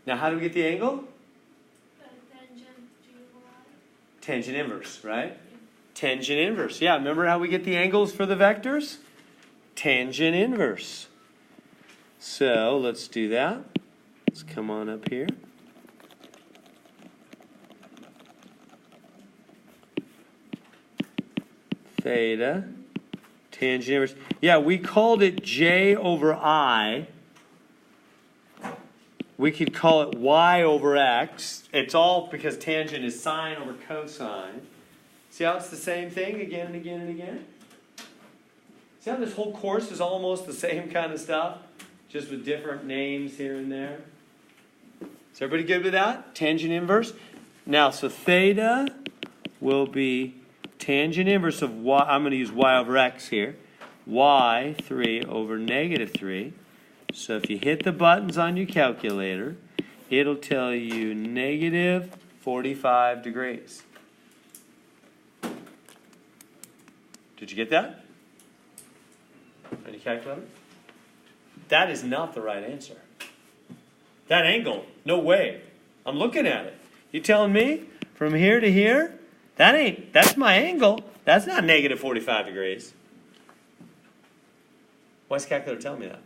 Now how do we get the angle? Tangent inverse, right? Tangent inverse. Yeah, remember how we get the angles for the vectors? Tangent inverse. So let's do that. Let's come on up here. Theta. Tangent inverse. Yeah, we called it j over I. We could call it y over x. It's all because tangent is sine over cosine. See how it's the same thing again and again and again? See how this whole course is almost the same kind of stuff, just with different names here and there? Is everybody good with that? Tangent inverse. Now, so theta will be tangent inverse of y. I'm going to use y over x here. Y 3 over negative 3. So if you hit the buttons on your calculator, it'll tell you negative 45 degrees. Did you get that? On your calculator? That is not the right answer. That angle, no way. I'm looking at it. You telling me from here to here? That's my angle. That's not negative 45 degrees. Why is the calculator telling me that?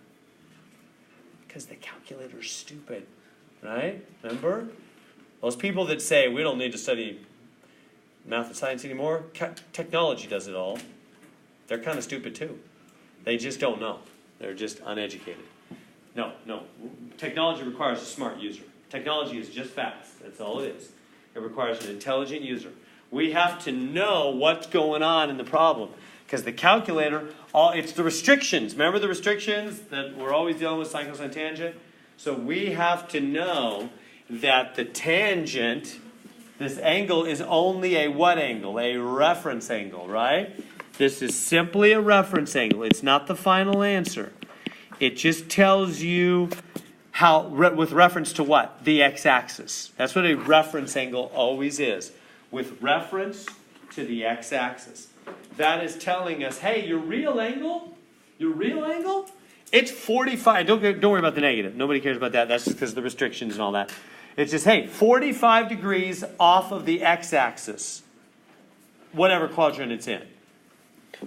Because the calculator's stupid, right? Remember? Those people that say we don't need to study math and science anymore, technology does it all. They're kind of stupid too. They just don't know. They're just uneducated. No. Technology requires a smart user. Technology is just fast. That's all it is. It requires an intelligent user. We have to know what's going on in the problem. Because the calculator, it's the restrictions. Remember the restrictions that we're always dealing with, sine, cosine, tangent? So we have to know that the tangent, this angle is only a what angle? A reference angle, right? This is simply a reference angle. It's not the final answer. It just tells you how, with reference to what? The x-axis. That's what a reference angle always is. With reference to the x-axis. That is telling us, hey, your real angle, it's 45. Don't worry about the negative. Nobody cares about that. That's just because of the restrictions and all that. It's just, hey, 45 degrees off of the x-axis. Whatever quadrant it's in.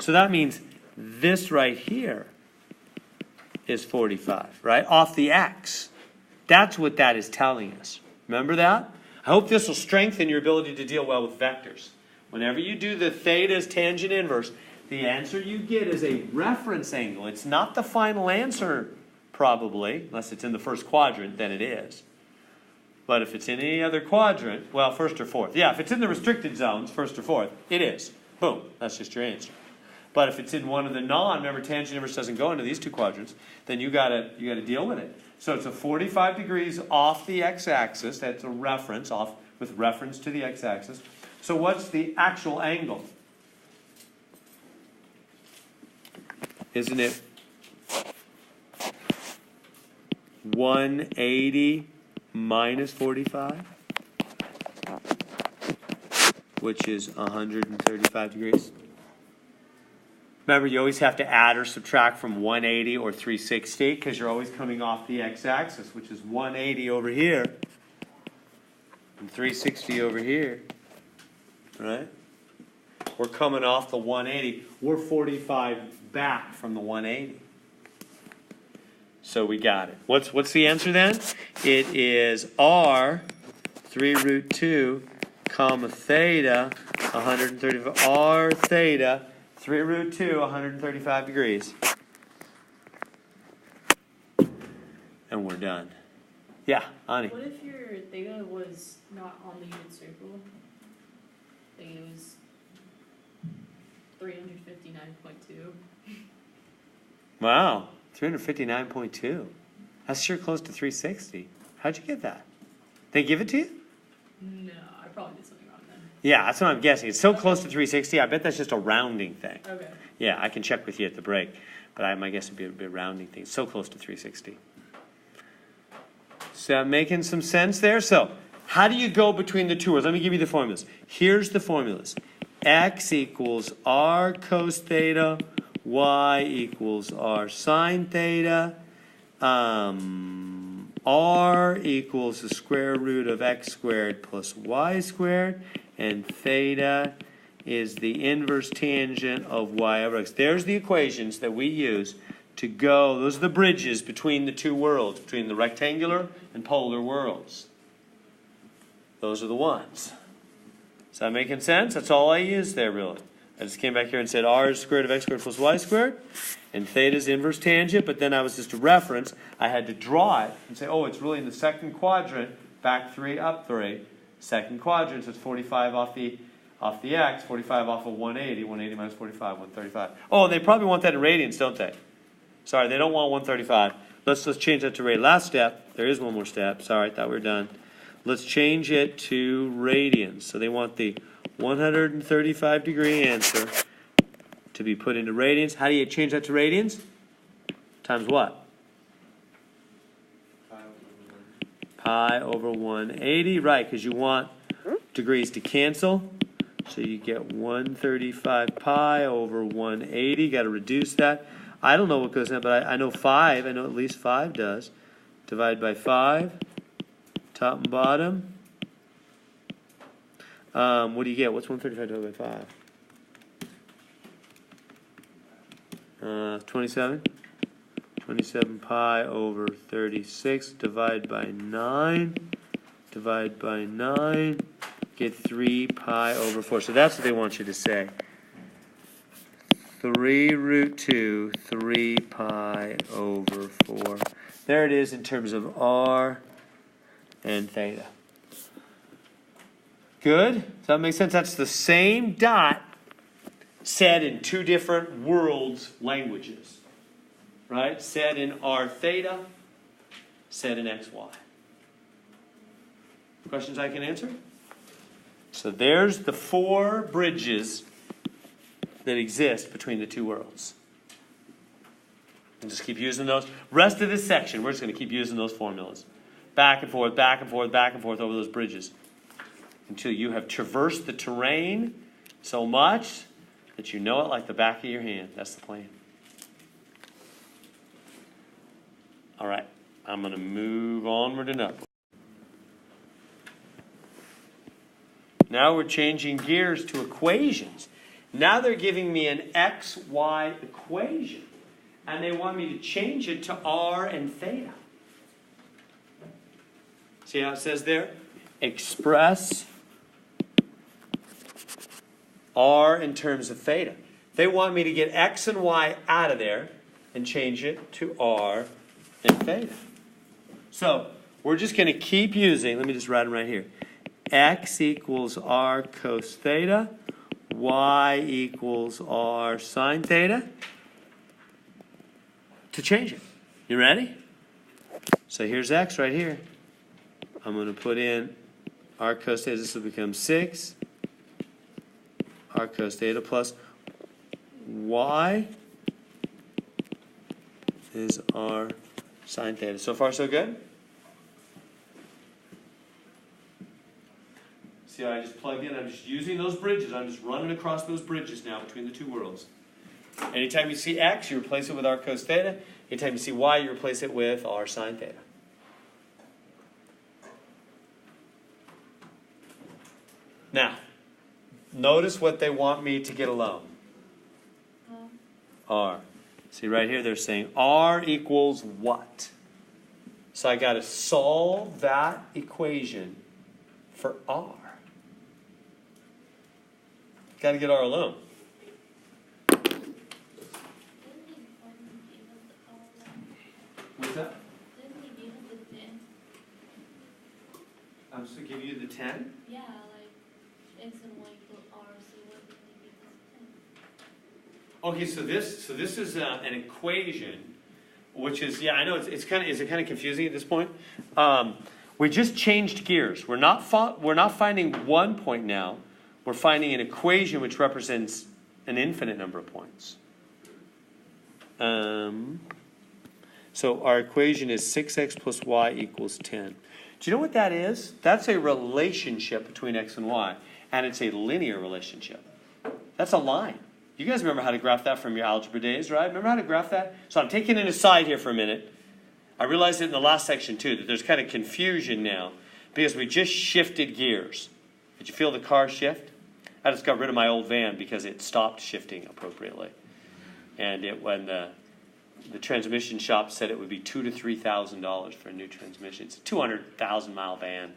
So that means this right here is 45, right? Off the x. That's what that is telling us. Remember that? I hope this will strengthen your ability to deal well with vectors. Whenever you do the theta's tangent inverse, the answer you get is a reference angle. It's not the final answer, probably, unless it's in the first quadrant, then it is. But if it's in any other quadrant, well, first or fourth. Yeah, if it's in the restricted zones, first or fourth, it is. Boom, that's just your answer. But if it's in one of the remember tangent inverse doesn't go into these two quadrants, then you gotta deal with it. So it's a 45 degrees off the x-axis. That's a reference, off with reference to the x-axis. So what's the actual angle? Isn't it 180 minus 45? Which is 135 degrees. Remember, you always have to add or subtract from 180 or 360 because you're always coming off the x-axis, which is 180 over here and 360 over here. Right? We're coming off the 180. We're 45 back from the 180. So we got it. What's the answer then? It is r 3 root 2 comma theta 135. R theta 3 root 2 135 degrees. And we're done. Yeah, Ani. What if your theta was not on the unit circle? Theta was 359.2. Wow, 359.2. That's sure close to 360. How'd you get that? They give it to you? No, I probably did something wrong then. Yeah, that's what I'm guessing. It's so close to 360, I bet that's just a rounding thing. Okay. Yeah, I can check with you at the break, but my guess would be a rounding thing. It's so close to 360. So making some sense there? So, how do you go between the two words? Let me give you the formulas. Here's the formulas. X equals r cos theta, y equals r sine theta, r equals the square root of x squared plus y squared, and theta is the inverse tangent of y over x. There's the equations that we use to go, those are the bridges between the two worlds, between the rectangular and polar worlds. Those are the ones. Is that making sense? That's all I used there, really. I just came back here and said r is square root of x squared plus y squared, and theta's inverse tangent, but then I was just a reference. I had to draw it and say, oh, it's really in the second quadrant, back 3, up 3. Second quadrant, so it's 45 off the x, 45 off of 180, 180 minus 45, 135. Oh, they probably want that in radians, don't they? Sorry, they don't want 135. Let's change that to radians. Last step, there is one more step. Sorry, I thought we were done. Let's change it to radians. So they want the 135 degree answer to be put into radians. How do you change that to radians? Times what? Pi over 180. Right, because you want degrees to cancel. So you get 135 pi over 180. Got to reduce that. I don't know what goes in, but I know 5. I know at least 5 does. Divide by 5. Top and bottom. What do you get? What's 135 divided by 5? 27. 27 pi over 36. Divide by 9. Divide by 9. Get 3 pi over 4. So that's what they want you to say. 3 root 2, 3 pi over 4. There it is in terms of r and theta. Good? Does that make sense? That's the same dot said in two different worlds languages. Right? Said in r theta, said in xy. Questions I can answer? So there's the four bridges that exist between the two worlds. And just keep using those. Rest of this section, we're just going to keep using those formulas. Back and forth, back and forth, back and forth over those bridges. Until you have traversed the terrain so much that you know it like the back of your hand. That's the plan. All right. I'm going to move onward and upward. Now we're changing gears to equations. Now they're giving me an XY equation. And they want me to change it to R and theta. See how it says there? Express R in terms of theta. They want me to get X and Y out of there and change it to R and theta. So we're just going to keep using, let me just write them right here. X equals R cos theta. Y equals R sine theta. To change it. You ready? So here's X right here. I'm going to put in R cos theta. This will become 6. R cos theta plus Y is R sine theta. So far, so good? See how I just plugged in? I'm just using those bridges. I'm just running across those bridges now between the two worlds. Anytime you see X, you replace it with R cos theta. Anytime you see Y, you replace it with R sine theta. Now, notice what they want me to get alone. R. See right here, they're saying R equals what? So I got to solve that equation for R. Got to get R alone. What's that? I'm supposed to give you the 10? Yeah, like X and Y equal R, so what did they give us 10? Okay, so this is an equation, which is, yeah, I know it's kind of, is it kind of confusing at this point? We just changed gears. We're not finding one point now. We're finding an equation which represents an infinite number of points. So our equation is 6x plus y equals 10. Do you know what that is? That's a relationship between x and y, and it's a linear relationship. That's a line. You guys remember how to graph that from your algebra days, right? Remember how to graph that? So I'm taking an aside here for a minute. I realized it in the last section too, that there's kind of confusion now because we just shifted gears. Did you feel the car shift? I just got rid of my old van because it stopped shifting appropriately. And when the transmission shop said it would be $2,000 to $3,000 for a new transmission. It's a 200,000 mile van.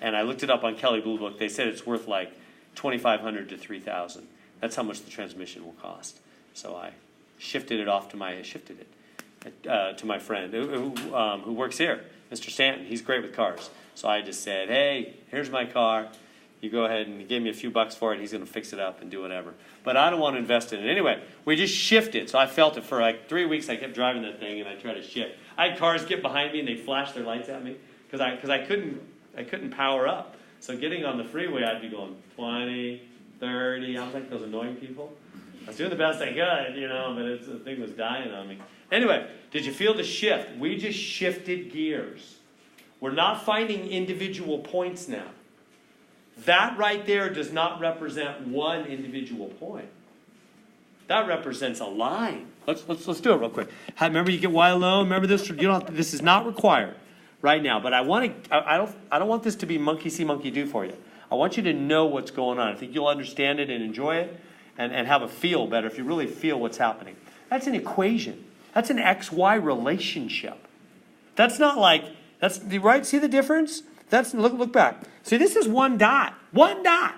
And I looked it up on Kelley Blue Book. They said it's worth like $2,500 to $3,000. That's how much the transmission will cost. So I shifted it off to my friend who works here, Mr. Stanton. He's great with cars. So I just said, hey, here's my car. You go ahead and give me a few bucks for it. He's going to fix it up and do whatever. But I don't want to invest in it. Anyway, we just shifted. So I felt it for like 3 weeks. I kept driving that thing and I tried to shift. I had cars get behind me and they flashed their lights at me because I couldn't power up. So getting on the freeway, I'd be going 20, 30. I was like those annoying people. I was doing the best I could, but the thing was dying on me. Anyway, did you feel the shift? We just shifted gears. We're not finding individual points now. That right there does not represent one individual point. That represents a line. Let's do it real quick. Remember, you get y alone. Remember this. This is not required right now. But I don't want this to be monkey see, monkey do for you. I want you to know what's going on. I think you'll understand it and enjoy it, and have a feel better if you really feel what's happening. That's an equation. That's an XY relationship. That's not like that's right. See the difference? That's look back. See, this is one dot. One dot.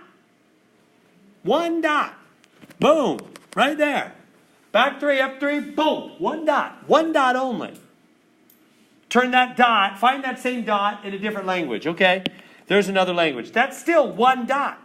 One dot. Boom. Right there. Back 3, up 3, boom. One dot. One dot only. Turn that dot, find that same dot in a different language, okay? There's another language. That's still one dot,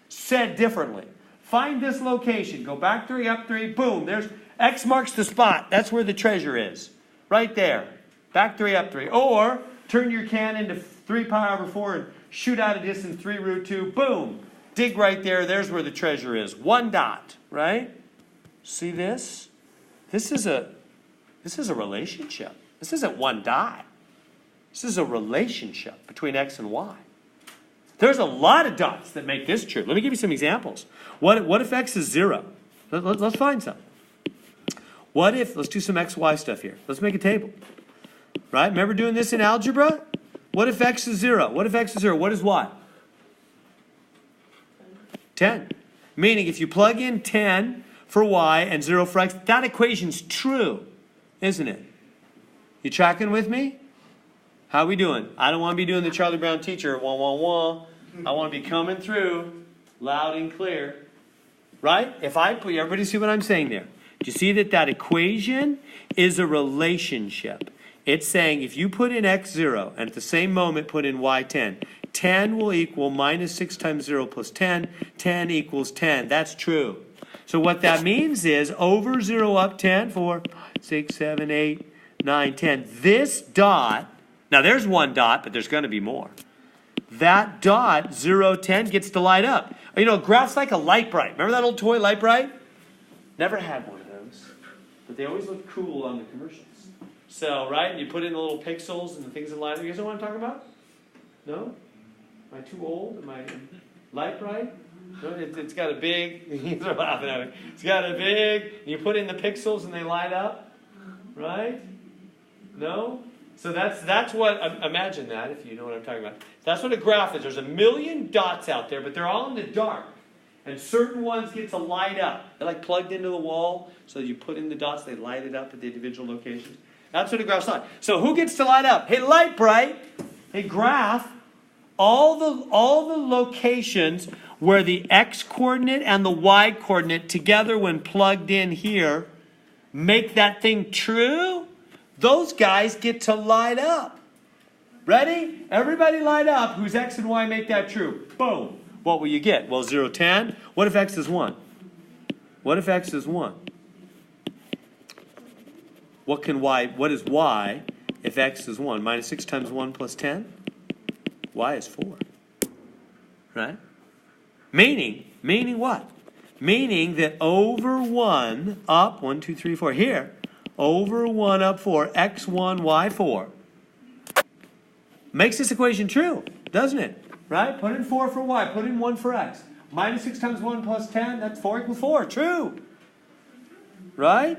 said differently. Find this location. Go back 3, up 3, boom. There's X marks the spot. That's where the treasure is. Right there. Back 3, up 3. Or turn your cannon to 3 pi over 4 and shoot out a distance 3 root 2. Boom. Dig right there. There's where the treasure is. One dot, right? See this? This is a relationship. This isn't one dot. This is a relationship between X and Y. There's a lot of dots that make this true. Let me give you some examples. What if X is 0? Let's find some. What if, let's do some X, Y stuff here. Let's make a table. Right? Remember doing this in algebra? What if X is 0? What if X is 0? What is Y? 10. Meaning if you plug in 10 for Y and 0 for X, that equation's true, isn't it? You tracking with me? How we doing? I don't want to be doing the Charlie Brown teacher, wah, wah, wah. I want to be coming through loud and clear. Right? Everybody see what I'm saying there? Do you see that equation is a relationship? It's saying if you put in x0 and at the same moment put in y10, 10 will equal minus 6 times 0 plus 10. 10 equals 10. That's true. So what that means is over 0 up 10, 4, 6, 7, 8, 9, 10. This dot, now there's one dot, but there's going to be more. That dot, 0, 10, gets to light up. You know, a graph's like a light bright. Remember that old toy light bright? Never had one of those. But they always look cool on the commercials. So, right, and you put in the little pixels and the things that light up. You guys know what I'm talking about? No? Am I too old? Am I light bright? No, it's got a big, you are laughing at it. It's got a big, you put in the pixels and they light up. Right? No? So that's what, imagine that if you know what I'm talking about. That's what a graph is. There's a million dots out there, but they're all in the dark. And certain ones get to light up. They're like plugged into the wall, so you put in the dots, they light it up at the individual locations. That's what a graph's like. So who gets to light up? Hey, light bright. Hey, graph. All the locations where the x-coordinate and the y-coordinate together when plugged in here make that thing true, those guys get to light up. Ready? Everybody light up whose x and y make that true. Boom. What will you get? Well, 0, 10. What if x is 1? What if x is 1? What is y if x is 1? Minus 6 times 1 plus 10? Y is 4. Right? Meaning what? Meaning that over 1 up, 1, 2, 3, 4, here, over 1 up 4, x1, y4, makes this equation true, doesn't it? Right? Put in 4 for y, put in 1 for x. Minus 6 times 1 plus 10, that's 4 equals 4. True. Right?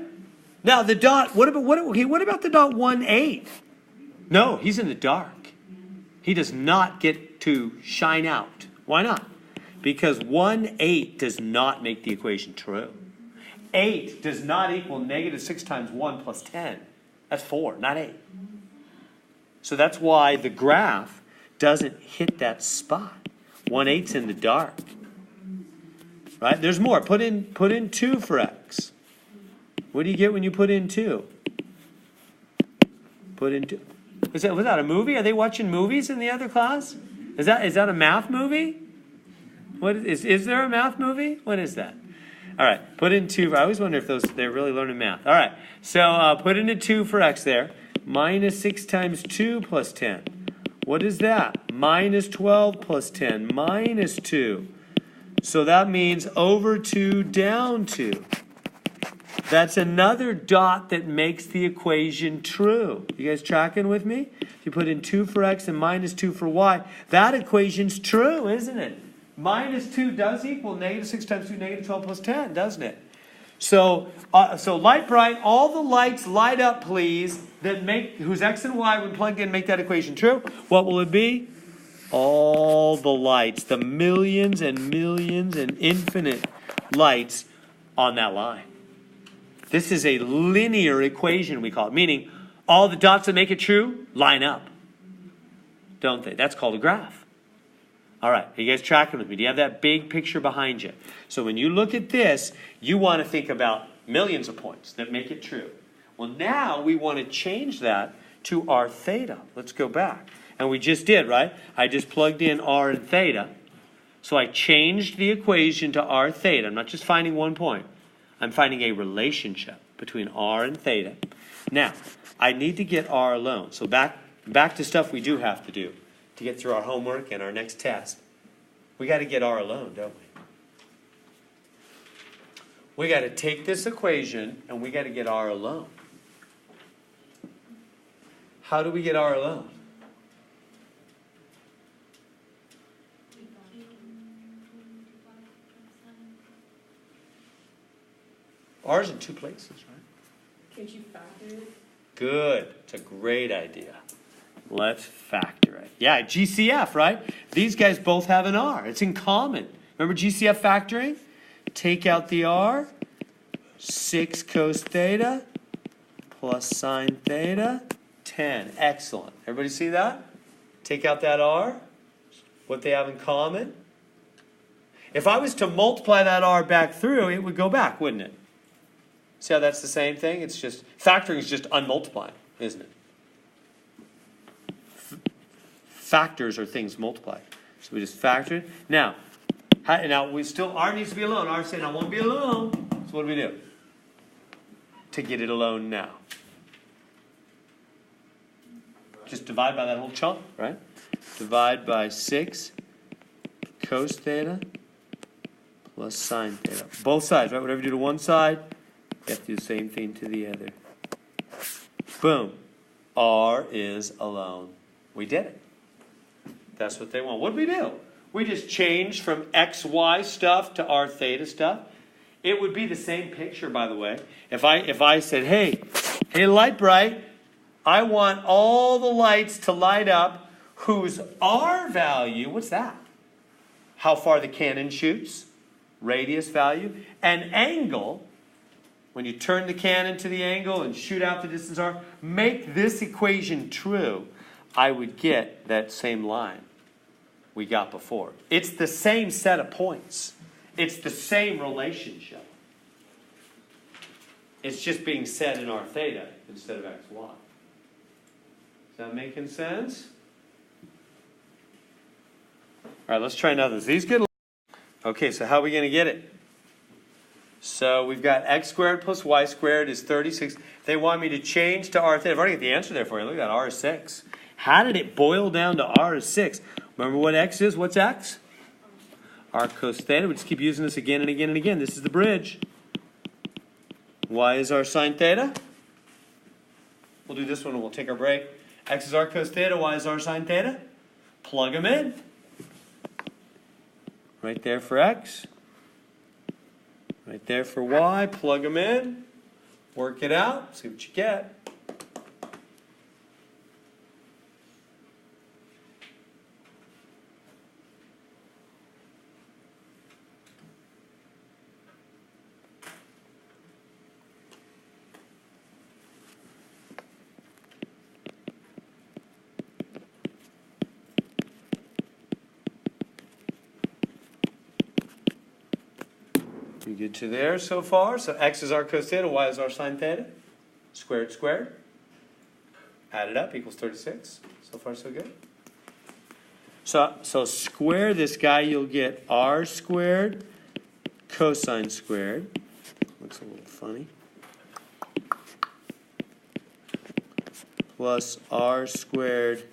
Now the dot, what about the dot 1, 8? No, he's in the dark. He does not get to shine out. Why not? Because 1, 8 does not make the equation true. 8 does not equal negative 6 times 1 plus 10. That's 4, not 8. So that's why the graph doesn't hit that spot. 1, 8's in the dark. Right? There's more. Put in 2 for x. What do you get when you put in 2? Put in 2. Was that a movie? Are they watching movies in the other class? Is that a math movie? What is there a math movie? What is that? All right, put in 2. I always wonder if they're really learning math. All right, so put in a 2 for x there. Minus 6 times 2 plus 10. What is that? Minus 12 plus 10. Minus 2. So that means over 2 down 2. That's another dot that makes the equation true. You guys tracking with me? If you put in 2 for x and minus 2 for y, that equation's true, isn't it? Minus 2 does equal negative 6 times 2, negative 12 plus 10, doesn't it? So light bright, all the lights light up, please, whose x and y, when plugged in, make that equation true. What will it be? All the lights, the millions and millions and infinite lights on that line. This is a linear equation, we call it, meaning all the dots that make it true line up, don't they? That's called a graph. All right, are you guys tracking with me? Do you have that big picture behind you? So when you look at this, you want to think about millions of points that make it true. Well, now we want to change that to r theta. Let's go back. And we just did, right? I just plugged in r and theta. So I changed the equation to r theta. I'm not just finding one point. I'm finding a relationship between r and theta. Now, I need to get r alone. So back to stuff we do have to do to get through our homework and our next test. We got to get r alone, don't we? We got to take this equation and we got to get r alone. How do we get r alone? R's in two places, right? Can't you factor it? Good. It's a great idea. Let's factor it. Yeah, GCF, right? These guys both have an R. It's in common. Remember GCF factoring? Take out the R. 6 cos theta plus sine theta. 10. Excellent. Everybody see that? Take out that R. What they have in common. If I was to multiply that R back through, it would go back, wouldn't it? See how that's the same thing? It's just, factoring is just unmultiplying, isn't it? Factors are things multiplied. So we just factor it. Now we still, R needs to be alone. R saying, I won't be alone. So what do we do? To get it alone now. Just divide by that whole chunk, right? Divide by 6 cos theta plus sine theta. Both sides, right? Whatever you do to one side, you have to do the same thing to the other. Boom. R is alone. We did it. That's what they want. What did we do? We just changed from XY stuff to R theta stuff. It would be the same picture, by the way. If I said, hey, light bright, I want all the lights to light up whose R value, what's that? How far the cannon shoots, radius value, and angle. When you turn the cannon to the angle and shoot out the distance r, make this equation true, I would get that same line we got before. It's the same set of points. It's the same relationship. It's just being set in r theta instead of xy. Is that making sense? All right, let's try another. These get. Okay, so how are we going to get it? So we've got x squared plus y squared is 36. They want me to change to r theta. I've already got the answer there for you. Look at that, r is 6. How did it boil down to r is 6? Remember what x is? What's x? R cos theta. We just keep using this again and again and again. This is the bridge. Y is our sine theta. We'll do this one and we'll take our break. X is r cos theta. Y is r sine theta. Plug them in. Right there for x. Right there for y. Plug them in. Work it out. See what you get. You good to there so far? So x is r cos theta, y is r sine theta. Squared, squared. Add it up equals 36. So far, so good. So square this guy, you'll get r squared cosine squared. Looks a little funny. Plus r squared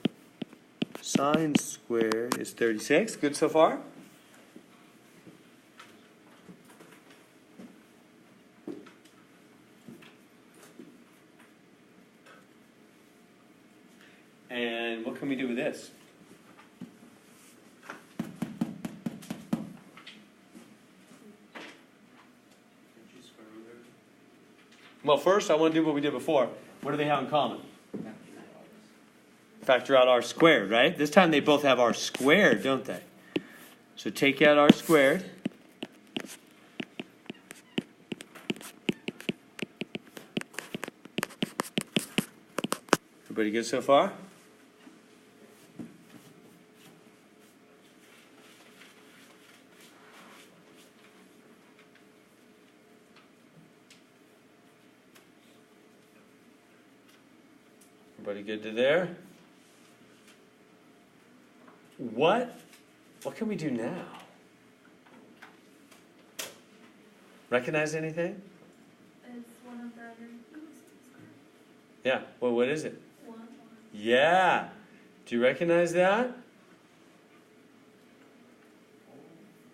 sine squared is 36. Good so far? And what can we do with this? Well, first I want to do what we did before. What do they have in common? Factor out r squared, right? This time they both have r squared, don't they? So take out r squared. Everybody good so far? Everybody good to there? What can we do now? Recognize anything? It's one of the other. Yeah. Well, what is it? 1. Yeah. Do you recognize that?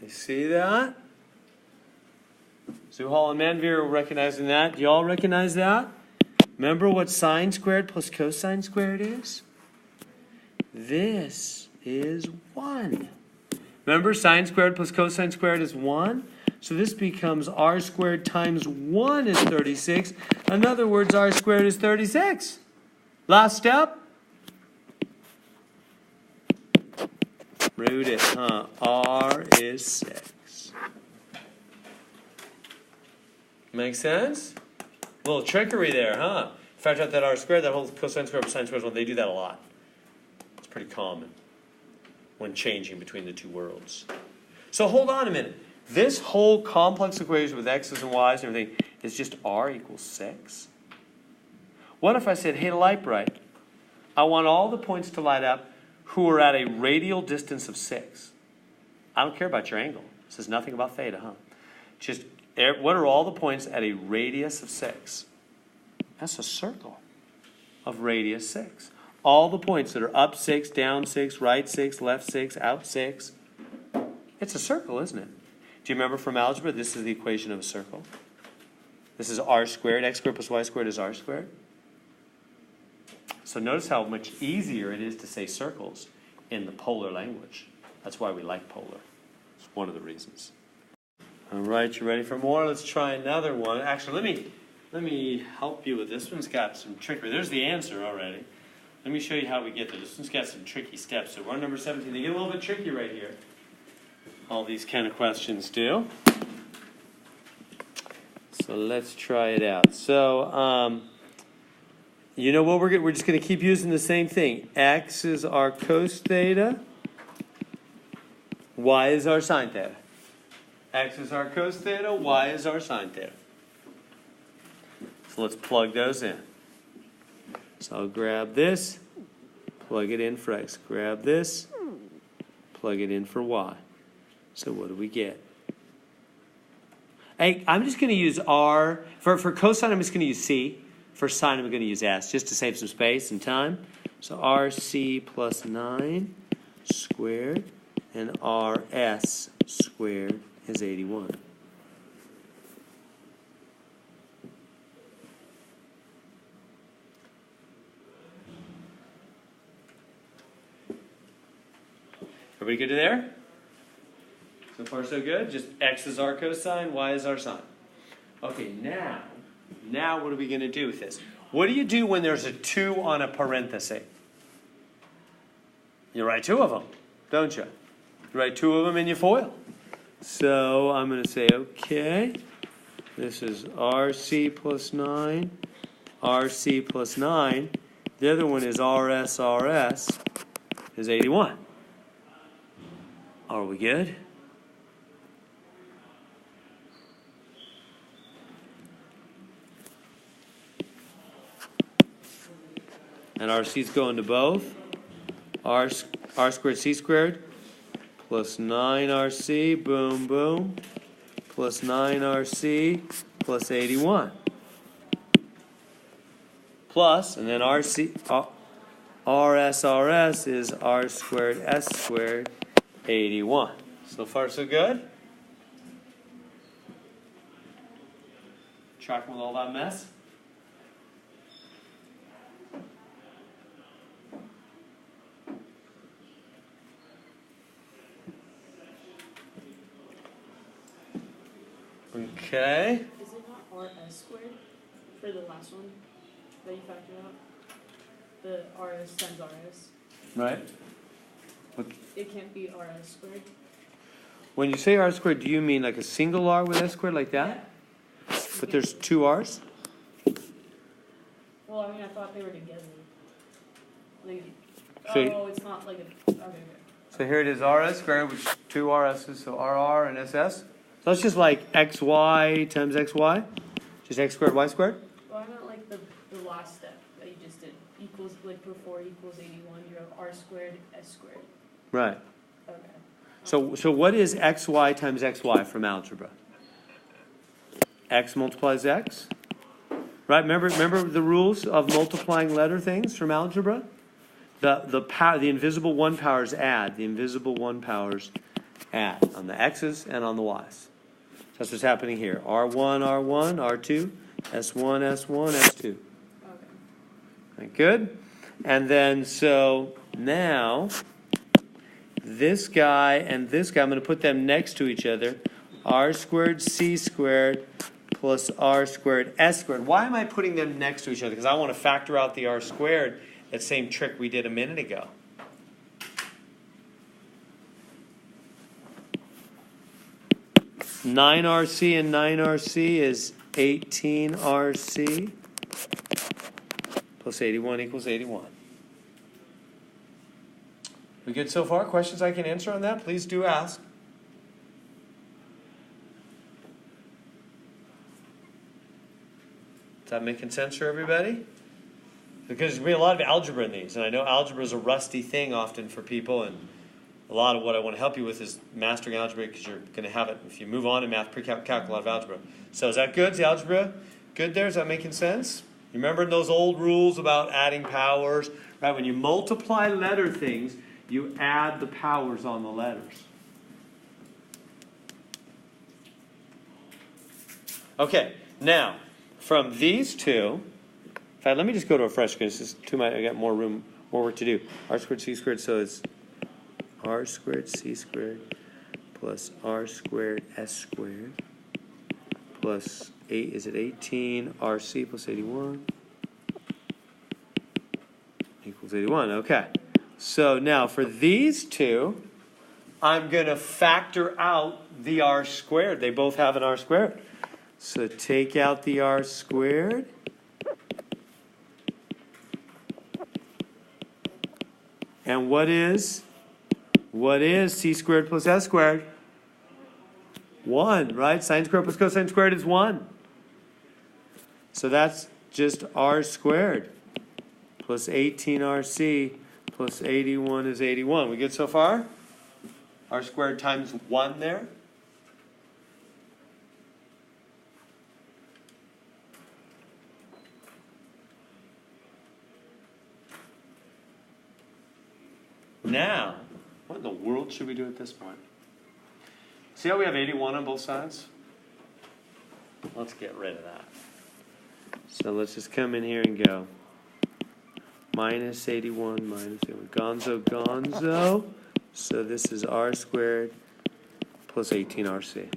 You see that? Zuhal and Manveer are recognizing that. Do you all recognize that? Remember what sine squared plus cosine squared is? This is 1. Remember, sine squared plus cosine squared is 1? So this becomes r squared times 1 is 36. In other words, r squared is 36. Last step. Root it, huh? R is 6. Make sense? A little trickery there, huh? Factor out that r squared, that whole cosine squared plus sine squared, well, they do that a lot. It's pretty common when changing between the two worlds. So hold on a minute. This whole complex equation with x's and y's and everything is just r equals 6. What if I said, hey, light bright, I want all the points to light up who are at a radial distance of 6. I don't care about your angle. It says nothing about theta, huh? Just, what are all the points at a radius of 6? That's a circle of radius 6. All the points that are up 6, down 6, right 6, left 6, out 6. It's a circle, isn't it? Do you remember from algebra, this is the equation of a circle? This is r squared. X squared plus y squared is r squared. So notice how much easier it is to say circles in the polar language. That's why we like polar. It's one of the reasons. All right, you ready for more? Let's try another one. Actually, let me help you with this one's got some trickery. There's the answer already. Let me show you how we get there. This one's got some tricky steps. So we're on number 17. They get a little bit tricky right here. All these kind of questions do. So let's try it out. So, you know what we're just going to keep using the same thing. X is our cos theta. Y is our sine theta. X is our cos theta. Y is our sine theta. So let's plug those in. So I'll grab this, plug it in for X. Grab this, plug it in for Y. So what do we get? Hey, I'm just going to use R. For cosine, I'm just going to use C. For sine, I'm going to use S, just to save some space and time. So RC plus 9 squared, and RS squared is 81. Everybody good to there? So far so good? Just X is our cosine, Y is our sine. Okay, now what are we going to do with this? What do you do when there's a 2 on a parenthesis? You write 2 of them, don't you? You write 2 of them in your FOIL. So I'm going to say, okay, this is RC plus 9, RC plus 9. The other one is RS is 81. Are we good? And RC's going to both. R squared C squared plus 9RC, boom, boom, plus 9RC plus 81. Plus, and then RS is R squared S squared 81. So far, so good? Tracking with all that mess? Okay. Is it not RS squared for the last one that you factored out? The RS times RS. Right. It can't be RS squared. When you say R squared, do you mean like a single R with S squared like that? Yeah. But there's 2 R's? Well, I mean, I thought they were together. Like, So- it's not like a. Okay. So here it is RS squared, which is 2 RS's, so RR and SS. So it's just like XY times XY? Just X squared, Y squared? Well, I meant like the last step that you just did. You equals, like per 4 equals 81, you have r squared, s squared. Right. Okay. So what is xy times xy from algebra? X multiplies x. Right? Remember the rules of multiplying letter things from algebra? The invisible one powers add. The invisible one powers add on the x's and on the y's. That's what's happening here. R1, R1, R2, S1, S1, S2. Okay. Right, good? And then so now this guy and this guy, I'm going to put them next to each other. R squared C squared plus R squared S squared. Why am I putting them next to each other? Because I want to factor out the R squared. That same trick we did a minute ago. Nine RC and 9RC is 18RC plus 81 equals 81. We good so far? Questions I can answer on that? Please do ask. Is that making sense for everybody? Because there's been a lot of algebra in these, and I know algebra is a rusty thing often for people, and a lot of what I want to help you with is mastering algebra because you're going to have it if you move on in math, pre-calc a lot of algebra. So is that good? Is the algebra good there? Is that making sense? You remember those old rules about adding powers? Right? When you multiply letter things, you add the powers on the letters. Okay, now, from these two, in fact, let me just go to a fresh screen. This is too much. I got more room, more work to do. R squared C squared, so it's R squared C squared plus R squared S squared plus 8, is it 18 RC plus 81 equals 81. Okay. So now for these two, I'm going to factor out the R squared. They both have an R squared. So take out the R squared. And what is C squared plus S squared? 1, right? Sine squared plus cosine squared is 1. So that's just R squared plus 18RC plus 81 is 81. We good so far? R squared times 1 there. Now, what in the world should we do at this point? See how we have 81 on both sides? Let's get rid of that. So let's just come in here and go. Minus 81, minus 81. Gonzo, gonzo. So this is R squared plus 18RC.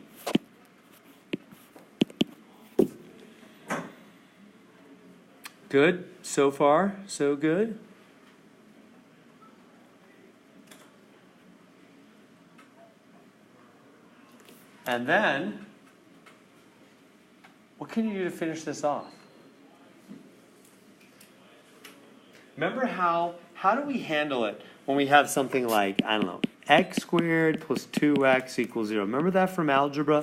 Good? So far, so good? And then, what can you do to finish this off? Remember how do we handle it when we have something like, I don't know, x squared plus 2x equals 0. Remember that from algebra?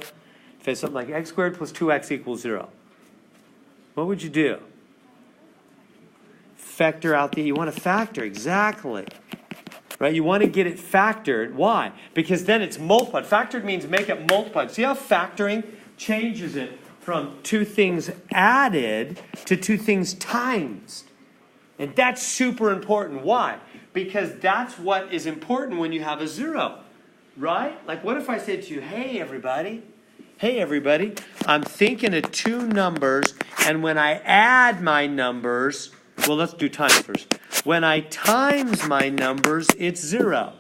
If it's something like x squared plus 2x equals 0. What would you do? Factor out you want to factor, exactly. Right? You want to get it factored. Why? Because then it's multiplied. Factored means make it multiplied. See how factoring changes it from two things added to two things times. And that's super important. Why? Because that's what is important when you have a 0. Right? Like what if I said to you, hey everybody, I'm thinking of two numbers, and when I add my numbers, well, let's do times first. When I times my numbers, it's 0.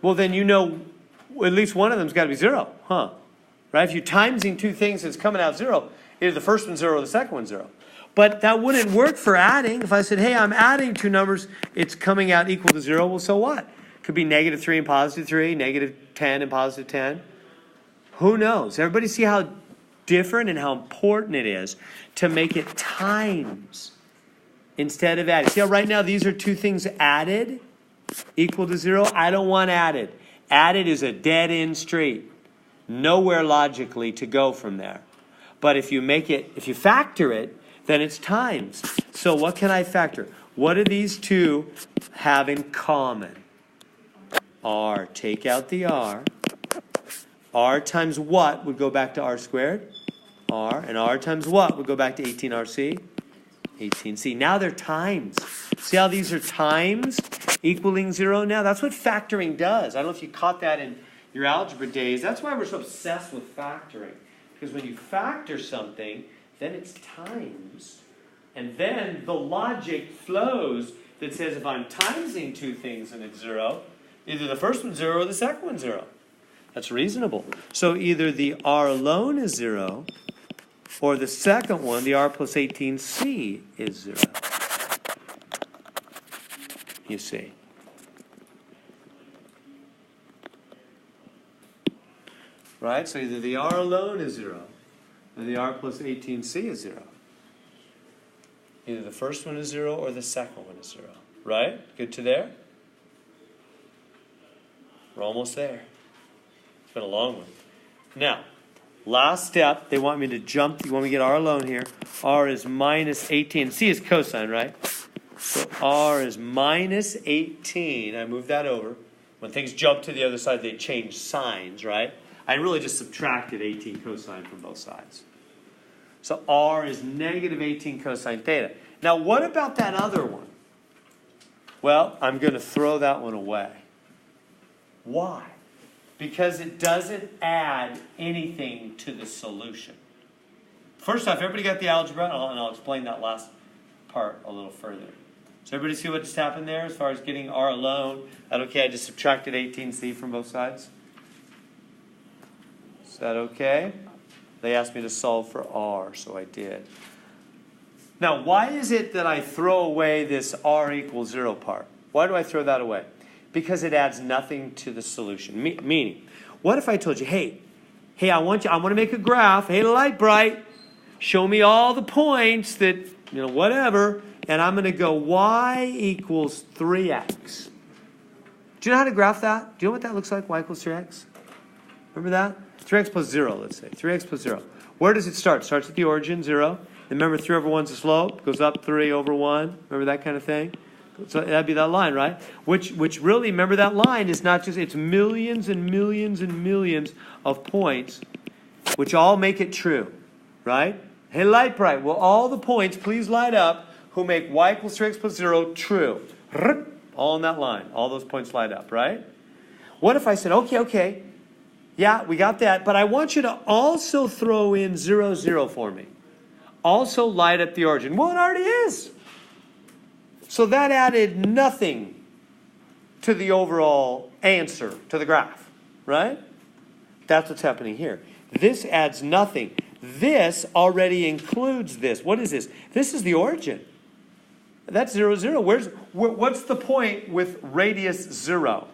Well, then you know at least one of them's got to be 0, huh? Right? If you're timesing two things that's coming out 0, either the first one's 0 or the second one's 0. But that wouldn't work for adding. If I said, hey, I'm adding two numbers, it's coming out equal to 0, well, so what? It could be negative 3 and positive 3, negative 10 and positive 10. Who knows? Everybody see how different and how important it is to make it times instead of added. See how right now these are two things added equal to 0? I don't want added. Added is a dead-end street. Nowhere logically to go from there. But if you factor it, then it's times. So what can I factor? What do these two have in common? R. Take out the R. R times what would go back to R squared? R. And R times what would go back to 18RC? 18C. Now they're times. See how these are times equaling 0 now? That's what factoring does. I don't know if you caught that in your algebra days. That's why we're so obsessed with factoring. Because when you factor something, then it's times. And then the logic flows that says if I'm timesing two things and it's 0, either the first one's 0 or the second one's 0. That's reasonable. So either the R alone is 0, or the second one, the R plus 18C, is 0. You see. Right? So either the R alone is 0, or the R plus 18C is 0. Either the first one is 0 or the second one is 0. Right? Good to there? We're almost there. It's been a long one. Now, last step, they want me to jump. You want me to get R alone here. R is minus 18. C is cosine, right? So R is minus 18. I move that over. When things jump to the other side, they change signs, right? I really just subtracted 18 cosine from both sides. So R is negative 18 cosine theta. Now, what about that other one? Well, I'm going to throw that one away. Why? Because it doesn't add anything to the solution. First off, everybody got the algebra? And I'll explain that last part a little further. So everybody see what just happened there as far as getting R alone? That okay? I just subtracted 18C from both sides. Is that okay? They asked me to solve for R, so I did. Now, why is it that I throw away this R equals 0 part? Why do I throw that away? Because it adds nothing to the solution. Meaning, what if I told you, hey, I want to make a graph. Hey, light bright, show me all the points that, whatever, and I'm going to go y equals 3x. Do you know how to graph that? Do you know what that looks like, y equals 3x? Remember that? 3x plus 0, let's say. 3x plus 0. Where does it start? It starts at the origin, 0. Remember, 3 over 1 is the slope. Goes up 3 over 1. Remember that kind of thing? So that'd be that line, right? Which really, remember that line is not just, it's millions and millions and millions of points, which all make it true, right? Hey, light bright, will all the points please light up who make y equals 3x plus 0 true? All in that line. All those points light up, right? What if I said, okay, yeah, we got that, but I want you to also throw in 0, 0 for me. Also light up the origin. Well, it already is. So that added nothing to the overall answer to the graph, right? That's what's happening here. This adds nothing. This already includes this. What is this? This is the origin. That's 0, 0. What's the point with radius 0?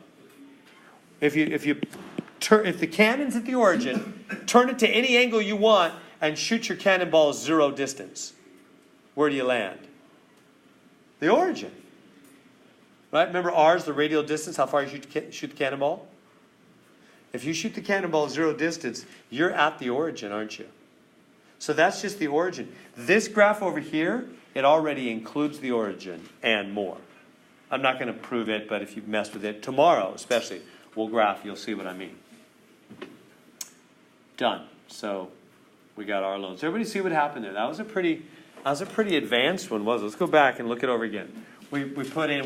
If the cannon's at the origin, turn it to any angle you want and shoot your cannonball 0 distance. Where do you land? The origin. Right? Remember R is the radial distance, how far you shoot the cannonball? If you shoot the cannonball 0 distance, you're at the origin, aren't you? So that's just the origin. This graph over here, it already includes the origin and more. I'm not going to prove it, but if you've messed with it, tomorrow especially, we'll graph, you'll see what I mean. Done. So we got R alone. So everybody see what happened there? That was a pretty advanced one, wasn't it? Let's go back and look it over again. We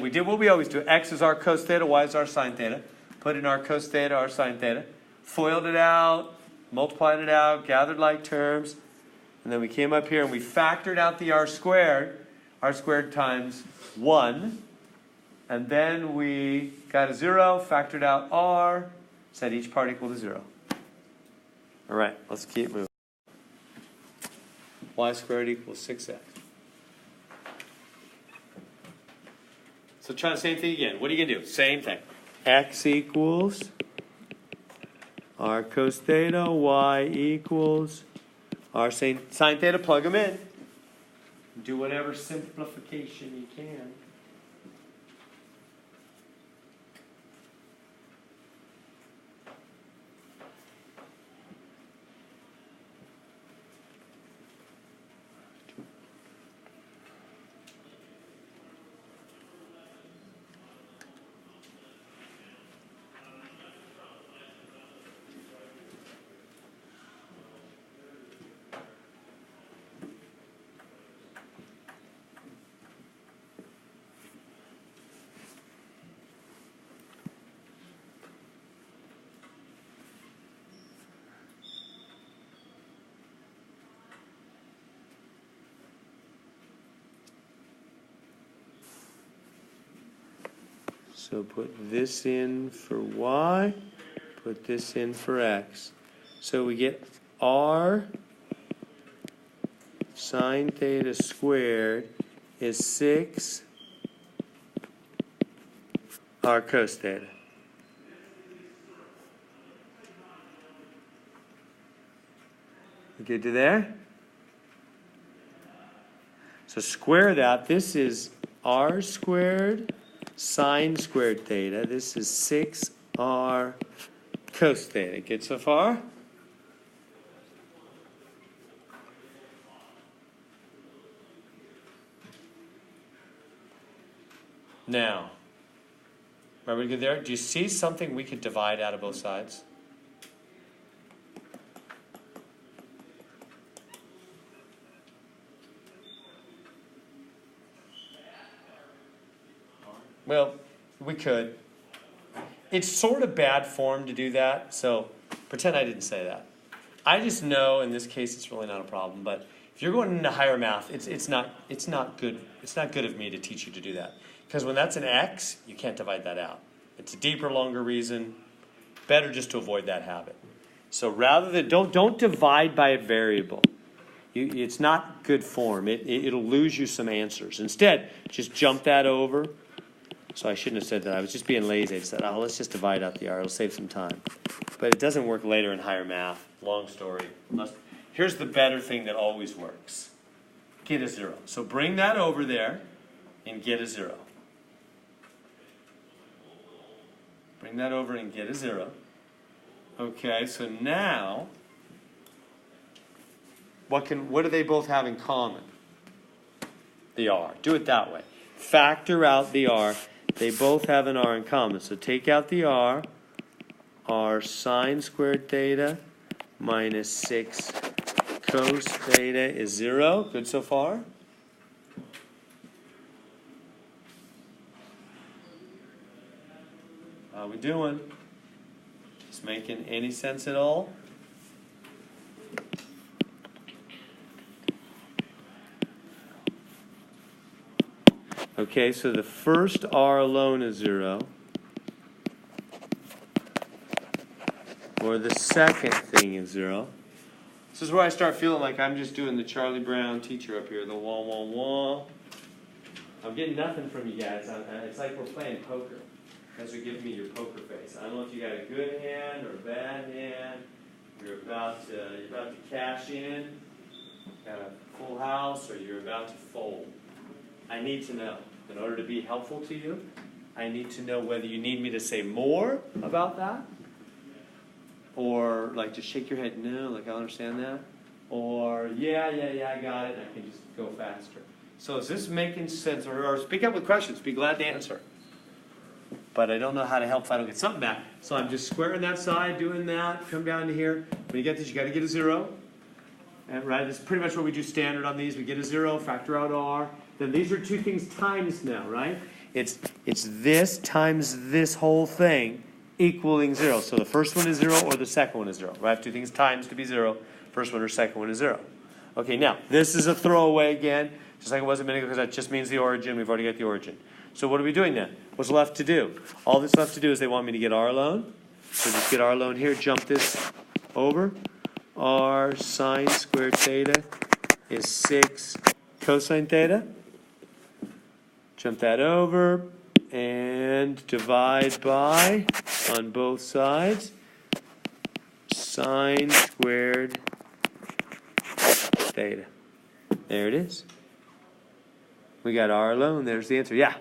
did what we always do. X is our cos theta, Y is our sine theta. Put in our cos theta, our sine theta. Foiled it out, multiplied it out, gathered like terms. And then we came up here and we factored out the R squared times 1. And then we got a 0, factored out R, set each part equal to 0. All right, let's keep moving. Y squared equals 6x. So try the same thing again. What are you going to do? Same thing. X equals R cos theta, Y equals R sine theta. Plug them in. Do whatever simplification you can. So put this in for y, put this in for x. So we get r sine theta squared is 6 r cos theta. We good to there? So square that. This is r squared sine squared theta. This is 6r cos theta. Good so far? Now, are we good there? Do you see something we could divide out of both sides? Well, we could. It's sort of bad form to do that, so pretend I didn't say that. I just know in this case it's really not a problem, but if you're going into higher math, it's not good. It's not good of me to teach you to do that. Because when that's an x, you can't divide that out. It's a deeper, longer reason. Better just to avoid that habit. So rather than don't divide by a variable. It's not good form. It'll lose you some answers. Instead, just jump that over. So I shouldn't have said that. I was just being lazy. I said, oh, let's just divide out the r. It'll save some time. But it doesn't work later in higher math. Long story. Here's the better thing that always works. Get a 0. So bring that over there and get a 0. Bring that over and get a 0. Okay, so now, what do they both have in common? The r. Do it that way. Factor out the r. They both have an r in common. So take out the r. R sine squared theta minus 6 cos theta is 0. Good so far? How we doing? Is making any sense at all? Okay, so the first r alone is 0. Or the second thing is 0. This is where I start feeling like I'm just doing the Charlie Brown teacher up here, the wah, wah, wah. I'm getting nothing from you guys. It's like we're playing poker. You guys are giving me your poker face. I don't know if you got a good hand or a bad hand. You're about to cash in, got a full house, or you're about to fold. I need to know. In order to be helpful to you, I need to know whether you need me to say more about that, or like just shake your head no, like I understand that, or yeah, I got it, and I can just go faster. So is this making sense? Or speak up with questions. Be glad to answer. But I don't know how to help if I don't get something back. So I'm just squaring that side, doing that. Come down to here. When you get this, you got to get a 0. And right, that's pretty much what we do standard on these. We get a 0, factor out r. Then these are two things times now, right? It's this times this whole thing equaling 0. So the first one is 0 or the second one is 0. Right? Two things times to be 0. First one or second one is 0. Okay, now this is a throwaway again, just like it was a minute ago, because that just means the origin. We've already got the origin. So what are we doing then? What's left to do? All that's left to do is they want me to get r alone. So just get r alone here. Jump this over. R sine squared theta is 6 cosine theta. Jump that over and divide by, on both sides, sine squared theta. There it is. We got r alone. There's the answer. Yeah?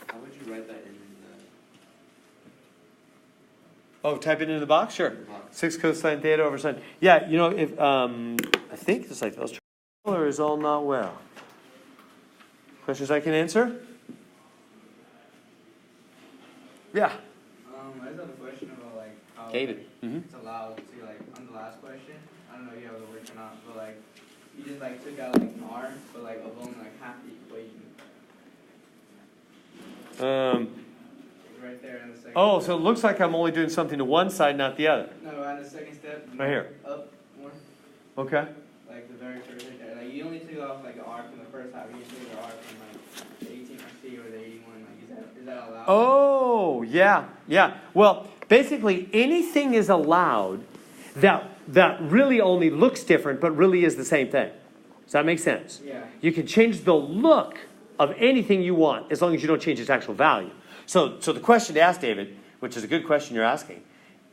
How would you write that in the Oh, type it into the box? Sure. box? 6 cosine theta over sine. Yeah, you know, if I think it's like those. Or is all not well. Questions I can answer? Yeah. I just have a question about like how David. it's allowed to like on the last question. I don't know if you have the work or not, but like you just like took out like r, but like of only like half the equation. Right there in the second. Oh, so it looks like I'm only doing something to one side, not the other. No, on the second step. Right here. Up more. Okay. Like the very first right there. Like you only took off like the r from the first half. You took the r from like the 18 or the 81. Like is Is that allowed? Oh, yeah, yeah. Well, basically, anything is allowed that really only looks different, but really is the same thing. Does that make sense? Yeah. You can change the look of anything you want as long as you don't change its actual value. So the question to ask, David, which is a good question you're asking,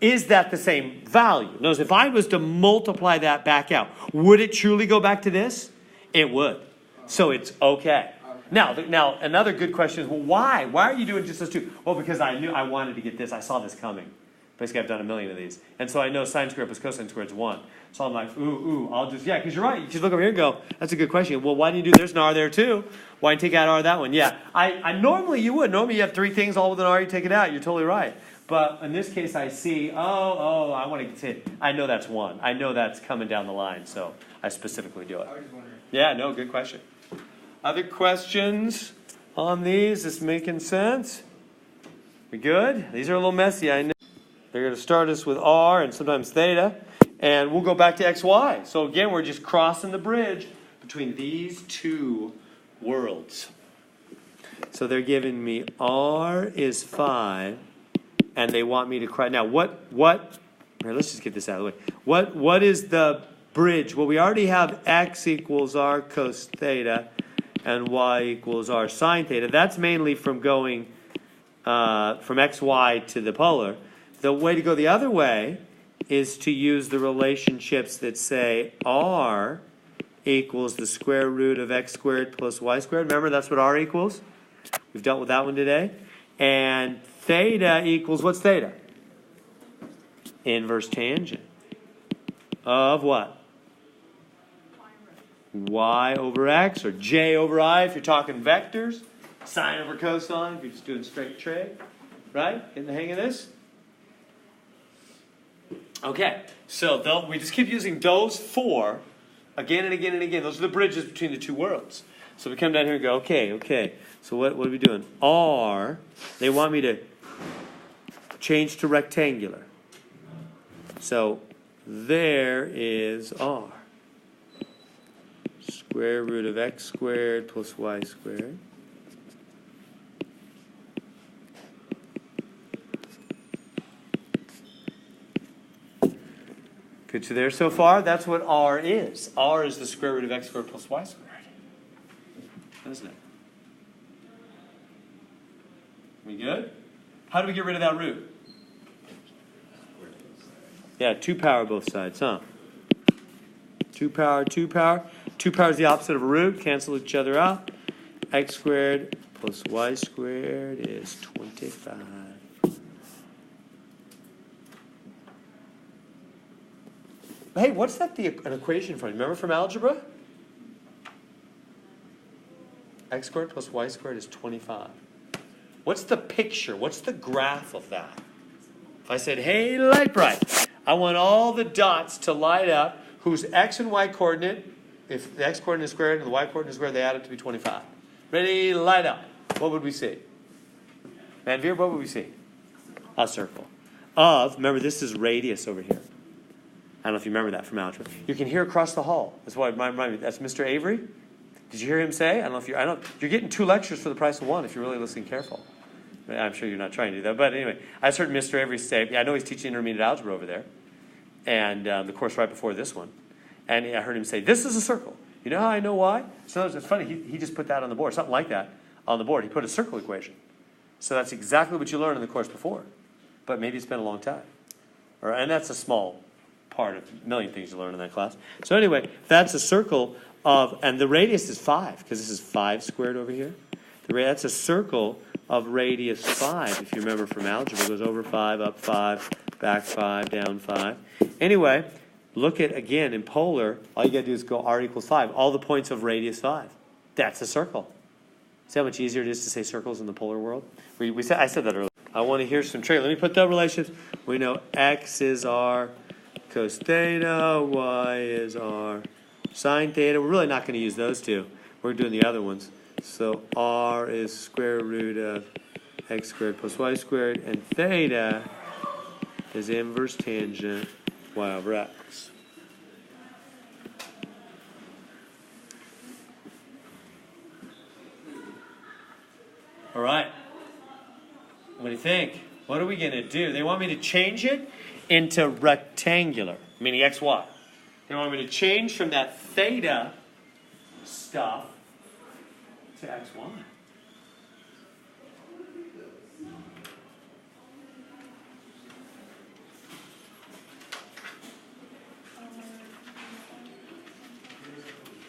is that the same value? Notice if I was to multiply that back out, would it truly go back to this? It would. So it's okay. Now another good question is, well, why? Why are you doing just those two? Well, because I knew I wanted to get this. I saw this coming. Basically, I've done a million of these. And so I know sine squared plus cosine squared is 1. So I'm like, I'll just, yeah, because you're right. You just look over here and go, that's a good question. Well, why do you do there's an R there too? Why don't you take out R that one? Yeah, I normally you would. Normally you have 3 things all with an R, you take it out. You're totally right. But in this case, I see, I want to say, I know that's 1. I know that's coming down the line, so I specifically do it. I was just wondering. Yeah, no, good question. Other questions on these? Is this making sense? We good? These are a little messy, I know. They're going to start us with R and sometimes theta. And we'll go back to XY. So again, we're just crossing the bridge between these two worlds. So they're giving me R is 5. And they want me to cross. Now, here, let's just get this out of the way. What is the bridge? Well, we already have X equals R cos theta and Y equals R sine theta. That's mainly from going from XY to the polar. The way to go the other way is to use the relationships that say R equals the square root of X squared plus Y squared. Remember, that's what R equals? We've dealt with that one today. And theta equals, what's theta? Inverse tangent of what? Y over X, or J over I if you're talking vectors. Sine over cosine if you're just doing straight trig. Right? Getting the hang of this? Okay, so we just keep using those 4 again and again and again. Those are the bridges between the two worlds. So we come down here and go, okay. So what are we doing? R, they want me to change to rectangular. So there is R. Square root of X squared plus Y squared. Good to there so far? That's what R is. R is the square root of X squared plus Y squared. Isn't it? We good? How do we get rid of that root? Yeah, 2 power both sides, huh? 2 power, 2 power. 2 power is the opposite of a root. Cancel each other out. X squared plus Y squared is 25. Hey, what's that an equation from? Remember from algebra? X squared plus Y squared is 25. What's the picture? What's the graph of that? If I said, hey, light bright, I want all the dots to light up whose X and Y coordinate, if the X coordinate is squared and the Y coordinate is squared, they add up to be 25. Ready, light up. What would we see? Manveer, what would we see? A circle. Remember this is radius over here. I don't know if you remember that from algebra. You can hear across the hall. That's why that's Mr. Avery. Did you hear him say? You're getting 2 lectures for the price of 1 if you're really listening careful. I'm sure you're not trying to do that. But anyway, I just heard Mr. Avery say, I know he's teaching intermediate algebra over there. And the course right before this one. And I heard him say, this is a circle. You know how I know why? So it's funny, he just put that on the board, something like that on the board. He put a circle equation. So that's exactly what you learned in the course before. But maybe it's been a long time. And that's a small part of a million things you learn in that class. So anyway, that's a circle of, and the radius is 5, because this is 5 squared over here. That's a circle of radius 5, if you remember from algebra. It goes over 5, up 5, back 5, down 5. Anyway, look at, again, in polar, all you got to do is go R equals 5. All the points of radius 5. That's a circle. See how much easier it is to say circles in the polar world? I said that earlier. I want to hear some trade. Let me put the relationships. We know X is R cos theta, Y is R sine theta. We're really not going to use those two. We're doing the other ones. So R is square root of X squared plus Y squared, and theta is inverse tangent Y over X. All right. What do you think? What are we going to do? They want me to change it into rectangular, meaning xy. They want me to change from that theta stuff to xy.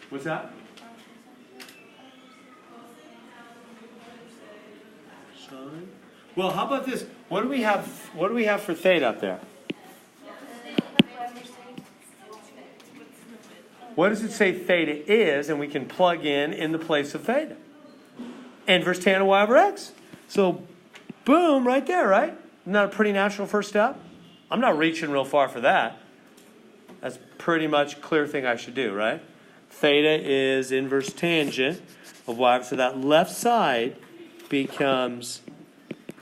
What's that? Sine. Well, how about this? What do we have? What do we have for theta up there? What does it say theta is? And we can plug in the place of theta. Inverse tan of y over x. So, boom, right there, right? Isn't that a pretty natural first step? I'm not reaching real far for that. That's pretty much a clear thing I should do, right? Theta is inverse tangent of y. So that left side becomes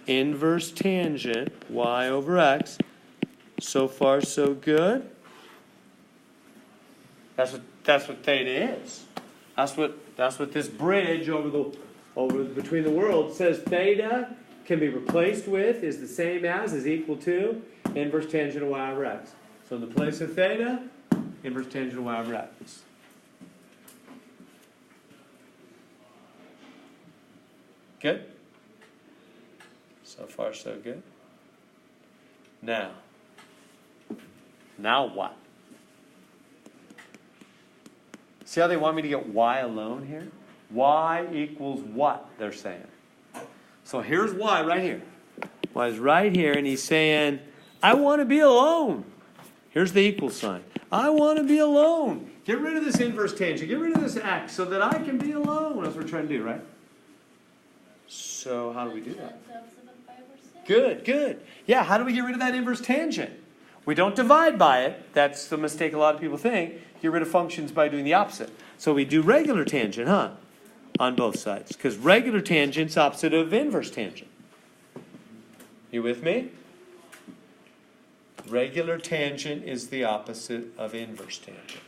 inverse tangent y over x. So far, so good. That's what theta is. That's what this bridge over between the worlds says. Theta can be replaced with is the same as is equal to inverse tangent of y over x. So in the place of theta, inverse tangent of y over x. Good? So far, so good. Now what? See how they want me to get y alone here? Y equals what, they're saying. So here's y right here. Y is right here, and he's saying, I want to be alone. Here's the equal sign. I want to be alone. Get rid of this inverse tangent. Get rid of this x so that I can be alone. That's what we're trying to do, right? So how do we do that? Good. Yeah, how do we get rid of that inverse tangent? We don't divide by it. That's the mistake a lot of people think. Get rid of functions by doing the opposite. So we do regular tangent, on both sides. Because regular tangent's opposite of inverse tangent. You with me? Regular tangent is the opposite of inverse tangent.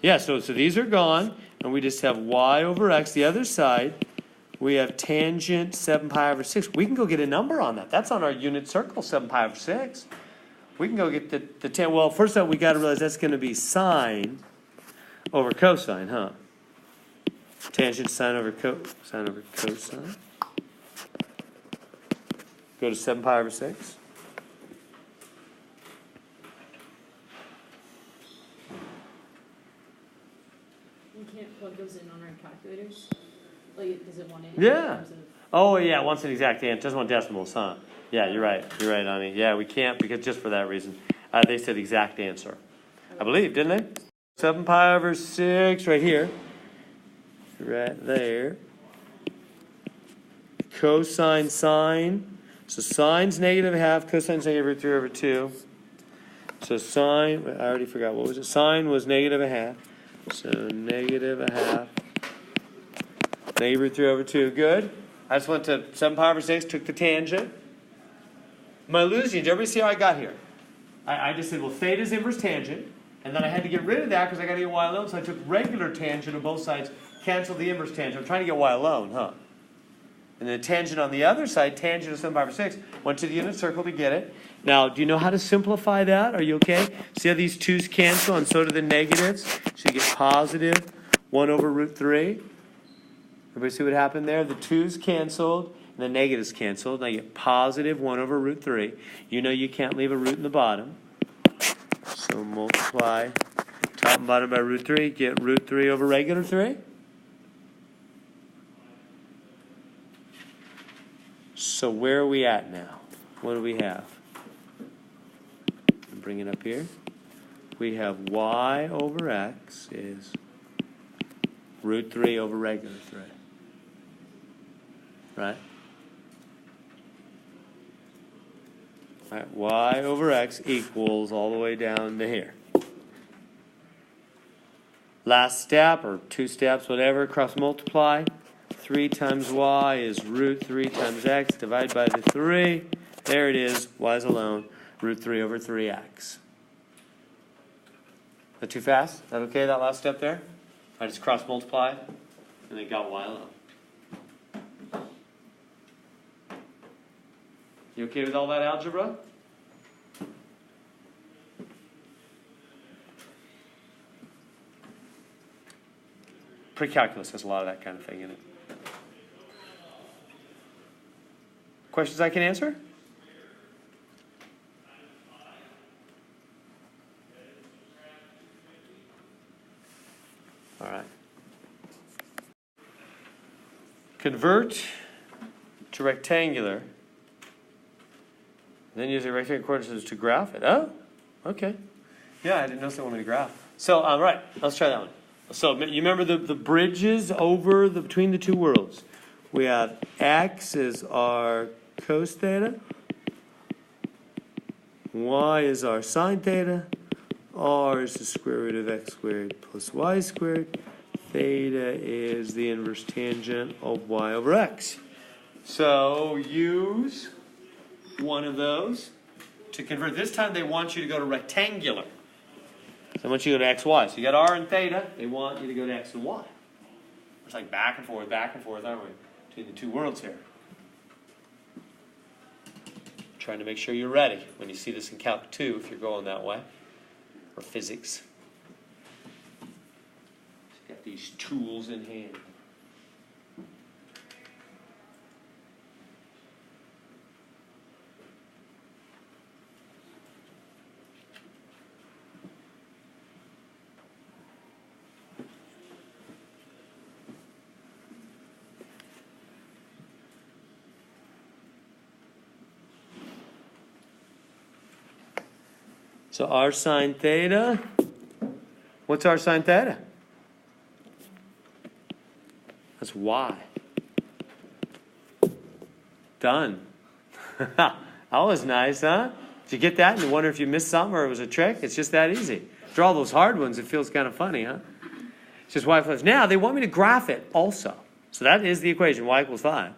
Yeah, so these are gone, and we just have y over x. The other side, we have tangent 7 pi over 6. We can go get a number on that. That's on our unit circle, 7 pi over 6. We can go get the tan. Well, first of all, we got to realize that's going to be sine over cosine, Tangent sine over cosine. Go to 7 pi over 6. We can't plug those in on our calculators? Like, does it want it? Yeah. Oh, yeah, it wants an exact answer. It doesn't want decimals, Yeah, you're right. You're right, Ani. Yeah, we can't because just for that reason. They said exact answer. I believe, didn't they? 7 pi over 6 right here. Right there. Cosine sine. So sine's negative half. Cosine's negative root 3 over 2. So sine, I already forgot. What was it? Sine was negative a half. So negative a half. Negative root 3 over 2. Good. I just went to 7 pi over 6, took the tangent. Am I losing? Did everybody see how I got here? I just said, well, theta is inverse tangent. And then I had to get rid of that because I got to get y alone. So I took regular tangent on both sides, canceled the inverse tangent. I'm trying to get y alone, And then tangent on the other side, tangent of 7 pi over 6, went to the unit circle to get it. Now, do you know how to simplify that? Are you okay? See how these 2's cancel and so do the negatives? So you get positive 1 over root 3. Everybody see what happened there? The 2's canceled and the negatives canceled. Now you get positive 1 over root 3. You know you can't leave a root in the bottom. So multiply top and bottom by root 3. Get root 3 over regular 3. So where are we at now? What do we have? Bring it up here. We have y over x is root 3 over regular 3. Right? All right, y over x equals all the way down to here. Last step, or 2 steps, whatever, cross multiply. 3 times y is root 3 times x divided by the 3. There it is. Y is alone. Root 3 over 3x. that too fast? Is that okay, that last step there? I just cross multiplied and then got y alone. You okay with all that algebra? Pre-calculus has a lot of that kind of thing in it. Questions I can answer? All right. Convert to rectangular. Then use the rectangular coordinates to graph it. Oh, okay. Yeah, I didn't know they wanted me to graph. So, right, let's try that one. So, you remember the bridges over between the two worlds. We have x is our cos theta, y is our sine theta, r is the square root of x squared plus y squared, theta is the inverse tangent of y over x. So use one of those to convert. This time they want you to go to rectangular. So I want you to go to x, y. So you got r and theta. They want you to go to x and y. It's like back and forth, aren't we? Between the two worlds here. Trying to make sure you're ready when you see this in Calc 2 if you're going that way. Or physics. So you got these tools in hand. So r sine theta, what's r sine theta? That's y. Done. That was nice, huh? Did you get that and you wonder if you missed something or it was a trick? It's just that easy. After all those hard ones, it feels kind of funny, huh? It's just y equals. Now, they want me to graph it also. So that is the equation, y equals 5.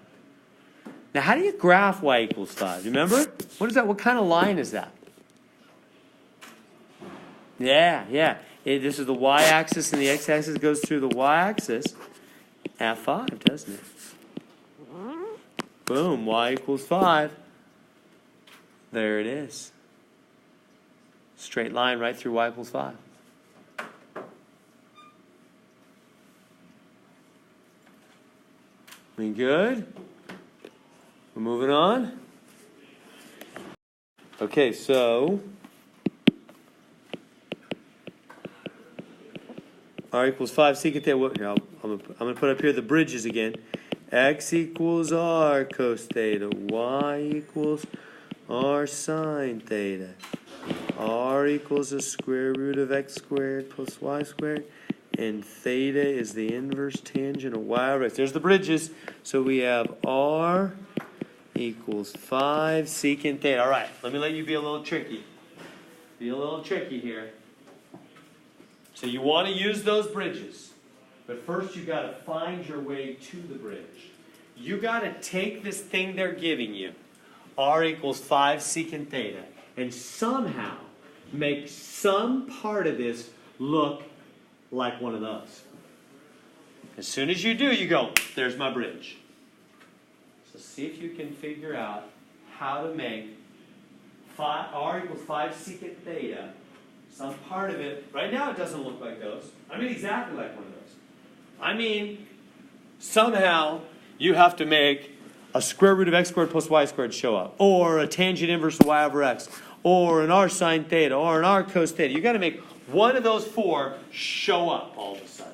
Now, how do you graph y equals 5? Remember? What is that? What kind of line is that? Yeah. This is the y-axis and the x-axis goes through the y-axis at 5, doesn't it? Boom, y equals 5. There it is. Straight line right through y equals 5. We good? We're moving on. Okay, so r equals 5 secant theta. I'm going to put up here the bridges again. X equals r cos theta. Y equals r sine theta. R equals the square root of x squared plus y squared. And theta is the inverse tangent of y over x. There's the bridges. So we have r equals 5 secant theta. All right, let me let you be a little tricky. Be a little tricky here. So you want to use those bridges. But first you got to find your way to the bridge. You got to take this thing they're giving you, r equals 5 secant theta, and somehow make some part of this look like one of those. As soon as you do, you go, there's my bridge. So see if you can figure out how to make r equals 5 secant theta, some part of it. Right now it doesn't look like those. I mean exactly like one of those. I mean, somehow you have to make a square root of x squared plus y squared show up, or a tangent inverse of y over x, or an r sine theta, or an r cos theta. You've got to make one of those four show up all of a sudden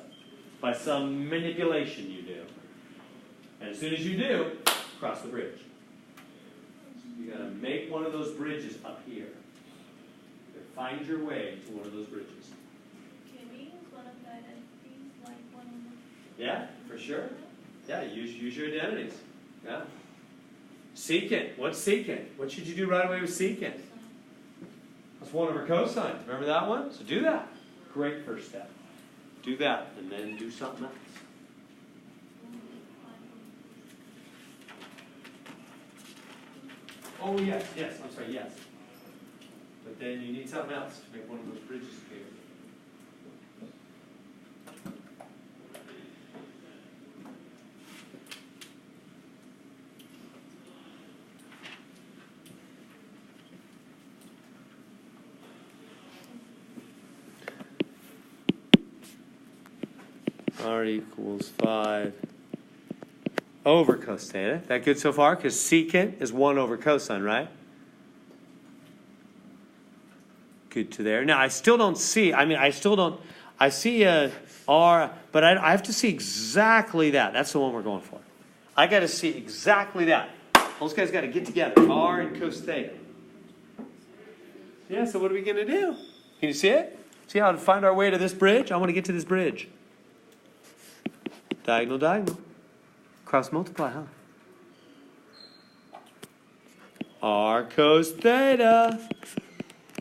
by some manipulation you do. And as soon as you do, cross the bridge. You've got to make one of those bridges up here. Find your way to one of those bridges. Can we use one of the identities, like one of them? Yeah, for sure. Yeah, use your identities. Yeah. Secant. What's secant? What should you do right away with secant? That's 1 over cosine. Remember that one? So do that. Great first step. Do that, and then do something else. Oh, yes. I'm sorry, yes. But then you need something else to make one of those bridges appear. r equals 5 over cos theta. That good so far? Because secant is 1 over cosine, right? Good to there. Now, I still don't see, I see a r, but I have to see exactly that. That's the one we're going for. I got to see exactly that. Those guys got to get together, r and cos theta. Yeah, so what are we going to do? Can you see it? See how to find our way to this bridge? I want to get to this bridge. Diagonal, diagonal. Cross multiply, huh? R cos theta.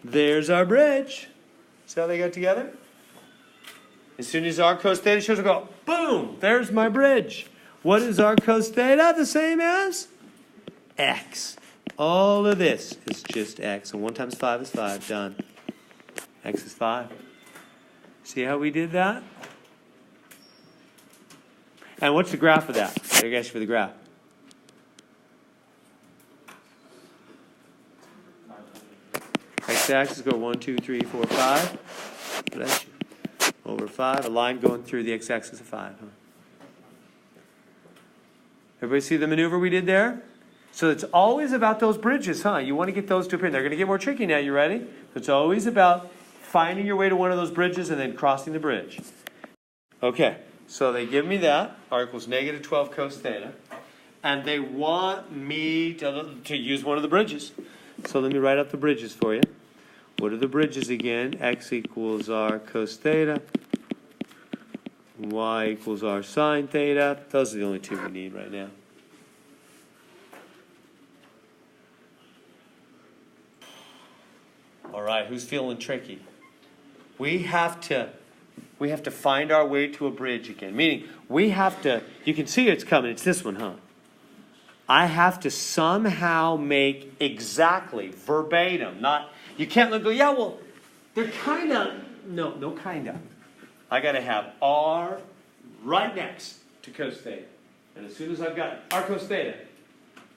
There's our bridge. See how they got together? As soon as r cos theta shows, we'll go, boom, there's my bridge. What is r cos theta? The same as x. All of this is just x. And 1 times 5 is 5. Done. X is 5. See how we did that? And what's the graph of that? I guess for the graph. X-axis go 1, 2, 3, 4, 5. Bless you. Over 5. A line going through the x-axis of 5. Huh? Everybody see the maneuver we did there? So it's always about those bridges, huh? You want to get those to appear. They're going to get more tricky now. You ready? It's always about finding your way to one of those bridges and then crossing the bridge. Okay, so they give me that. R equals negative 12 cos theta. And they want me to use one of the bridges. So let me write up the bridges for you. What are the bridges again? X equals r cos theta. Y equals r sine theta. Those are the only two we need right now. All right, who's feeling tricky? We have to find our way to a bridge again. Meaning, we have to, you can see it's coming. It's this one, huh? I have to somehow make exactly, verbatim, not, you can't go, yeah, well, they're kind of, no kind of. I got to have r right next to cos theta. And as soon as I've got r cos theta,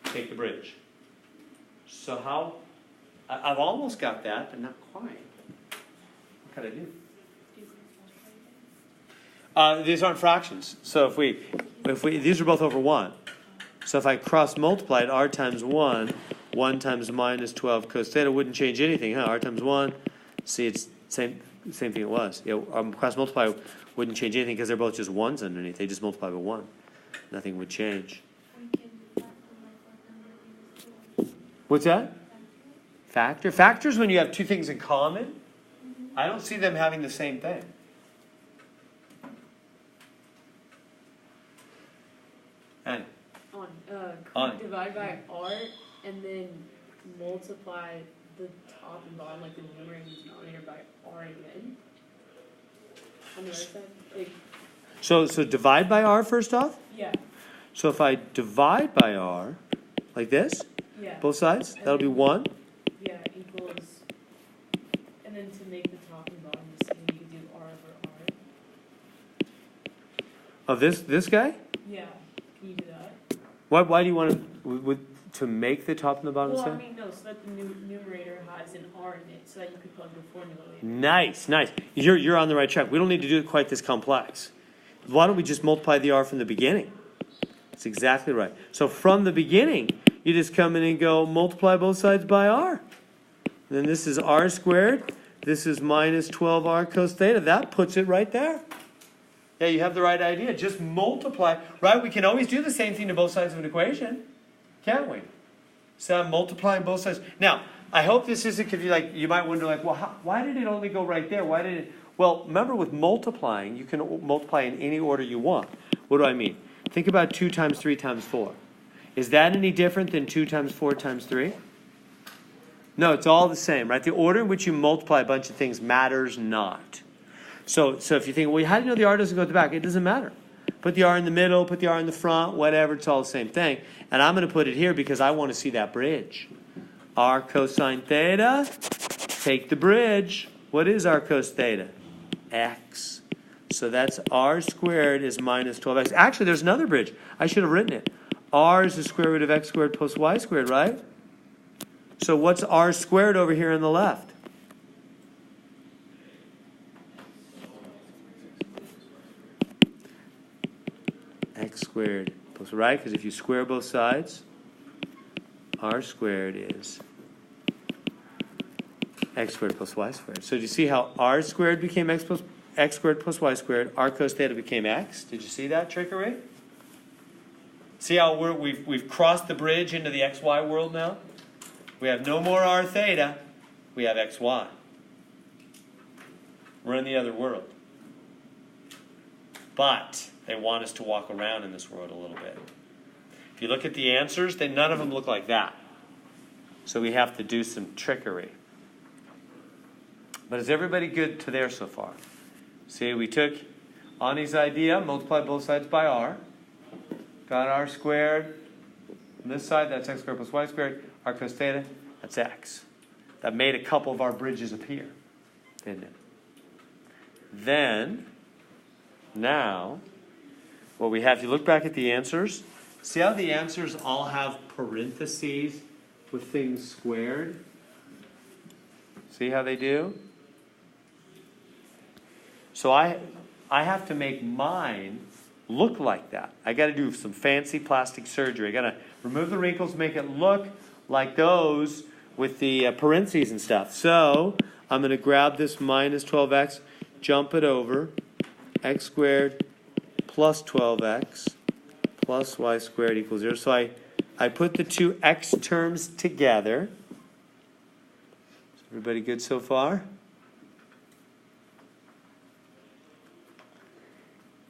take the bridge. So how? I've almost got that, but not quite. What can I do? These aren't fractions. So if we, these are both over 1. So if I cross multiplied r times 1, 1 times minus 12 cos theta wouldn't change anything, huh? R times 1, see it's same thing it was. Yeah, cross multiply wouldn't change anything because they're both just 1s underneath. They just multiply by 1. Nothing would change. What's that? Factor? Factors when you have two things in common. I don't see them having the same thing. And on divide by r and then multiply the top and bottom, like the numerator and denominator, by r again. On the right side, like, so divide by r first off. yeah, So if I divide by r, like this, yeah, both sides, And that'll be then- 1. yeah, equals, and then to make the top and bottom the same, you could do r over r. Of this guy. Yeah, can you do that? Why do you want to make the top and the bottom Well, the I same? mean, no, so that the numerator has an r in it, so that you could plug the formula later. Nice. You're on the right track. We don't need to do it quite this complex. Why don't we just multiply the r from the beginning? That's exactly right. So from the beginning, you just come in and go multiply both sides by r. And then this is r squared. This is minus 12r cos theta. That puts it right there. Yeah, you have the right idea. Just multiply. Right? We can always do the same thing to both sides of an equation. Can't we? So I'm multiplying both sides. Now, I hope this isn't confusing. You might wonder, well, why did it only go right there? Why did it? Well, remember with multiplying, you can multiply in any order you want. What do I mean? Think about 2 times 3 times 4. Is that any different than 2 times 4 times 3? No, it's all the same, right? The order in which you multiply a bunch of things matters not. So if you think, well, how do you know the r doesn't go at the back? It doesn't matter. Put the r in the middle, put the r in the front, whatever, it's all the same thing. And I'm going to put it here because I want to see that bridge. R cosine theta, take the bridge. What is r cos theta? X. So that's r squared is minus 12x. Actually, there's another bridge. I should have written it. R is the square root of x squared plus y squared, right? So what's r squared over here on the left? squared plus, right? Because if you square both sides, r squared is x squared plus y squared. So do you see how r squared became x squared plus y squared? R cos theta became x. Did you see that trickery? See how we've crossed the bridge into the xy world now? We have no more r theta. We have xy. We're in the other world. But they want us to walk around in this world a little bit. If you look at the answers, then none of them look like that. So we have to do some trickery. But is everybody good to there so far? See, we took Ani's idea, multiplied both sides by r. Got r squared. On this side, that's x squared plus y squared. R cos theta, that's x. That made a couple of our bridges appear, didn't it? Then, now, what we have, if you look back at the answers, see how the answers all have parentheses with things squared? See how they do? So I have to make mine look like that. I got to do some fancy plastic surgery. I got to remove the wrinkles, make it look like those with the parentheses and stuff. So I'm going to grab this minus 12x, jump it over, x squared plus 12x plus y squared equals 0. So I put the two x terms together. Is everybody good so far?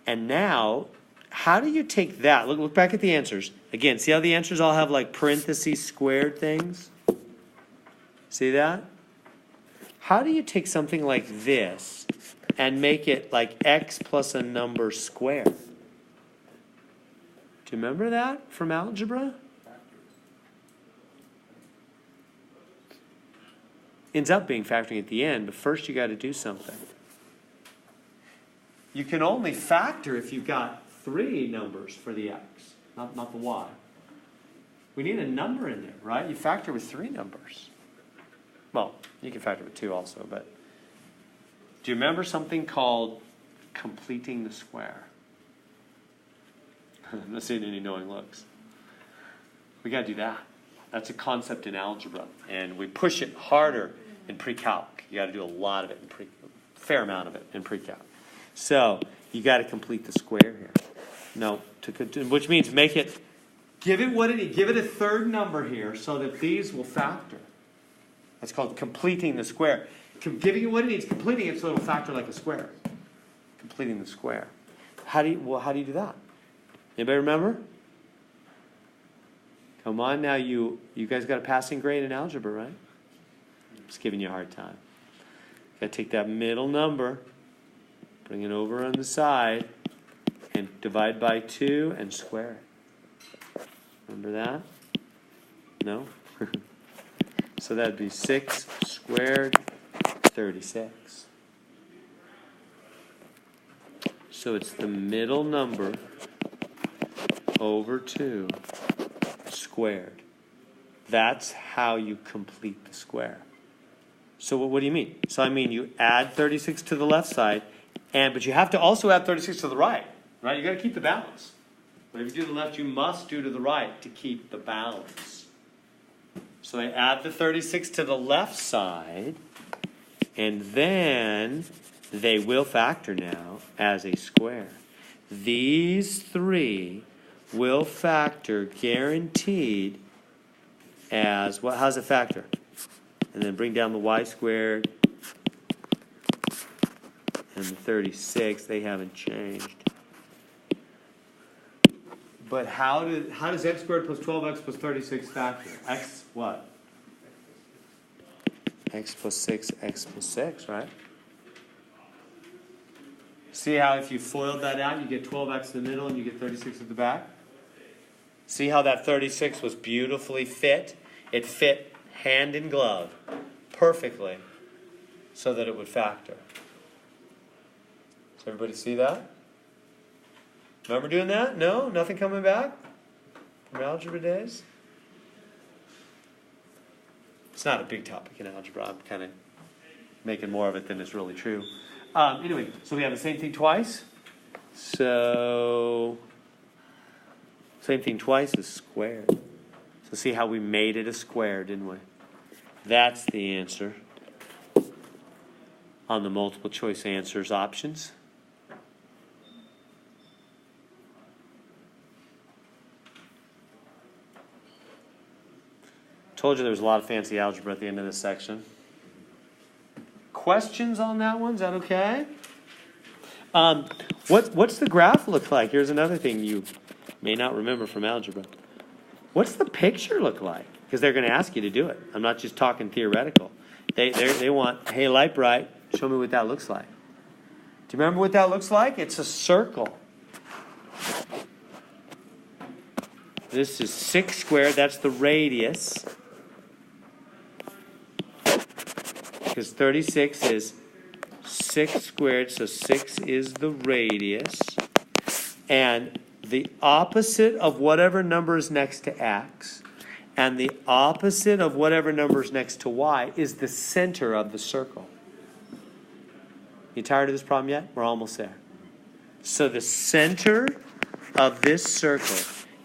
And now, how do you take that? Look back at the answers. Again, see how the answers all have like parentheses squared things? See that? How do you take something like this and make it like x plus a number squared? Do you remember that from algebra? Ends up being factoring at the end, but first you got to do something. You can only factor if you've got 3 numbers for the x, not the y. We need a number in there, right? You factor with 3 numbers. Well, you can factor with 2 also, but do you remember something called completing the square? I'm not seeing any knowing looks. We got to do that. That's a concept in algebra, and we push it harder in pre-calc. You got to do a lot of it in fair amount of it in pre-calc. So you got to complete the square here. No, which means give it what it needs. Give it a third number here so that these will factor. That's called completing the square. Giving it what it needs, completing it so it'll factor like a square. Completing the square. How do you do that? Anybody remember? Come on now, you guys got a passing grade in algebra, right? I'm just giving you a hard time. Got to take that middle number, bring it over on the side, and divide by 2 and square it. Remember that? No? So that'd be 6 squared, 36. So it's the middle number over 2 squared. That's how you complete the square. So what do you mean? So I mean you add 36 to the left side, but you have to also add 36 to the right. Right? You got to keep the balance. Whatever you do to the left, you must do to the right to keep the balance. So I add the 36 to the left side, and then they will factor now as a square. These 3 will factor guaranteed as what? How's it factor? And then bring down the y squared and the 36. They haven't changed. But how does x squared plus 12x plus 36 factor? X what? X plus 6, x plus 6, right? See how if you FOILed that out, you get 12x in the middle and you get 36 at the back? See how that 36 was beautifully fit? It fit hand in glove perfectly so that it would factor. Does everybody see that? Remember doing that? No? Nothing coming back from algebra days? It's not a big topic in algebra. I'm kind of making more of it than is really true. Anyway, so we have the same thing twice. So Same thing twice is squared. So see how we made it a square, didn't we? That's the answer on the multiple choice answers options. Told you there was a lot of fancy algebra at the end of this section. Questions on that one? Is that okay? What's the graph look like? Here's another thing you may not remember from algebra. What's the picture look like? Because they're going to ask you to do it. I'm not just talking theoretical. They want, hey, light bright, show me what that looks like. Do you remember what that looks like? It's a circle. This is 6 squared. That's the radius. Because 36 is 6 squared, so 6 is the radius. And the opposite of whatever number is next to x, and the opposite of whatever number is next to y is the center of the circle. You tired of this problem yet? We're almost there. So the center of this circle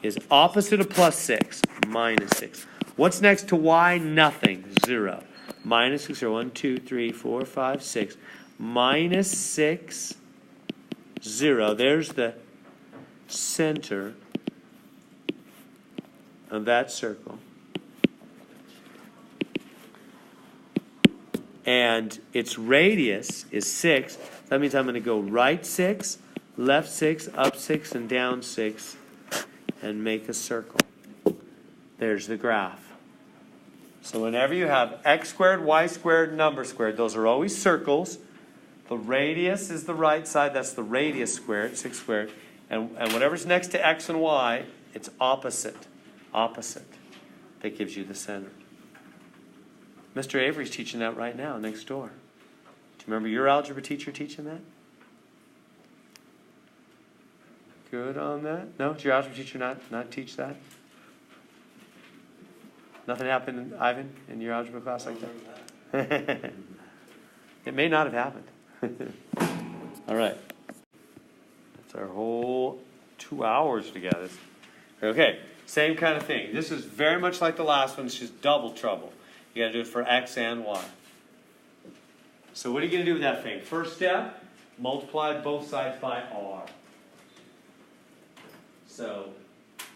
is opposite of plus 6, minus 6. What's next to y? Nothing. 0. Minus 6, or 1, 2, 3, 4, 5, 6. Minus 6, 0. There's the center of that circle. And its radius is 6. That means I'm going to go right 6, left 6, up 6, and down 6, and make a circle. There's the graph. So whenever you have x squared, y squared, number squared, those are always circles. The radius is the right side. That's the radius squared, 6 squared. And whatever's next to x and y, it's opposite. Opposite. That gives you the center. Mr. Avery's teaching that right now, next door. Do you remember your algebra teacher teaching that? Good on that? No? Did your algebra teacher not teach that? Nothing happened, Ivan, in your algebra class like that? It may not have happened. All right. That's our whole 2 hours together. Okay, same kind of thing. This is very much like the last one. It's just double trouble. You got to do it for x and y. So what are you going to do with that thing? First step, multiply both sides by r. So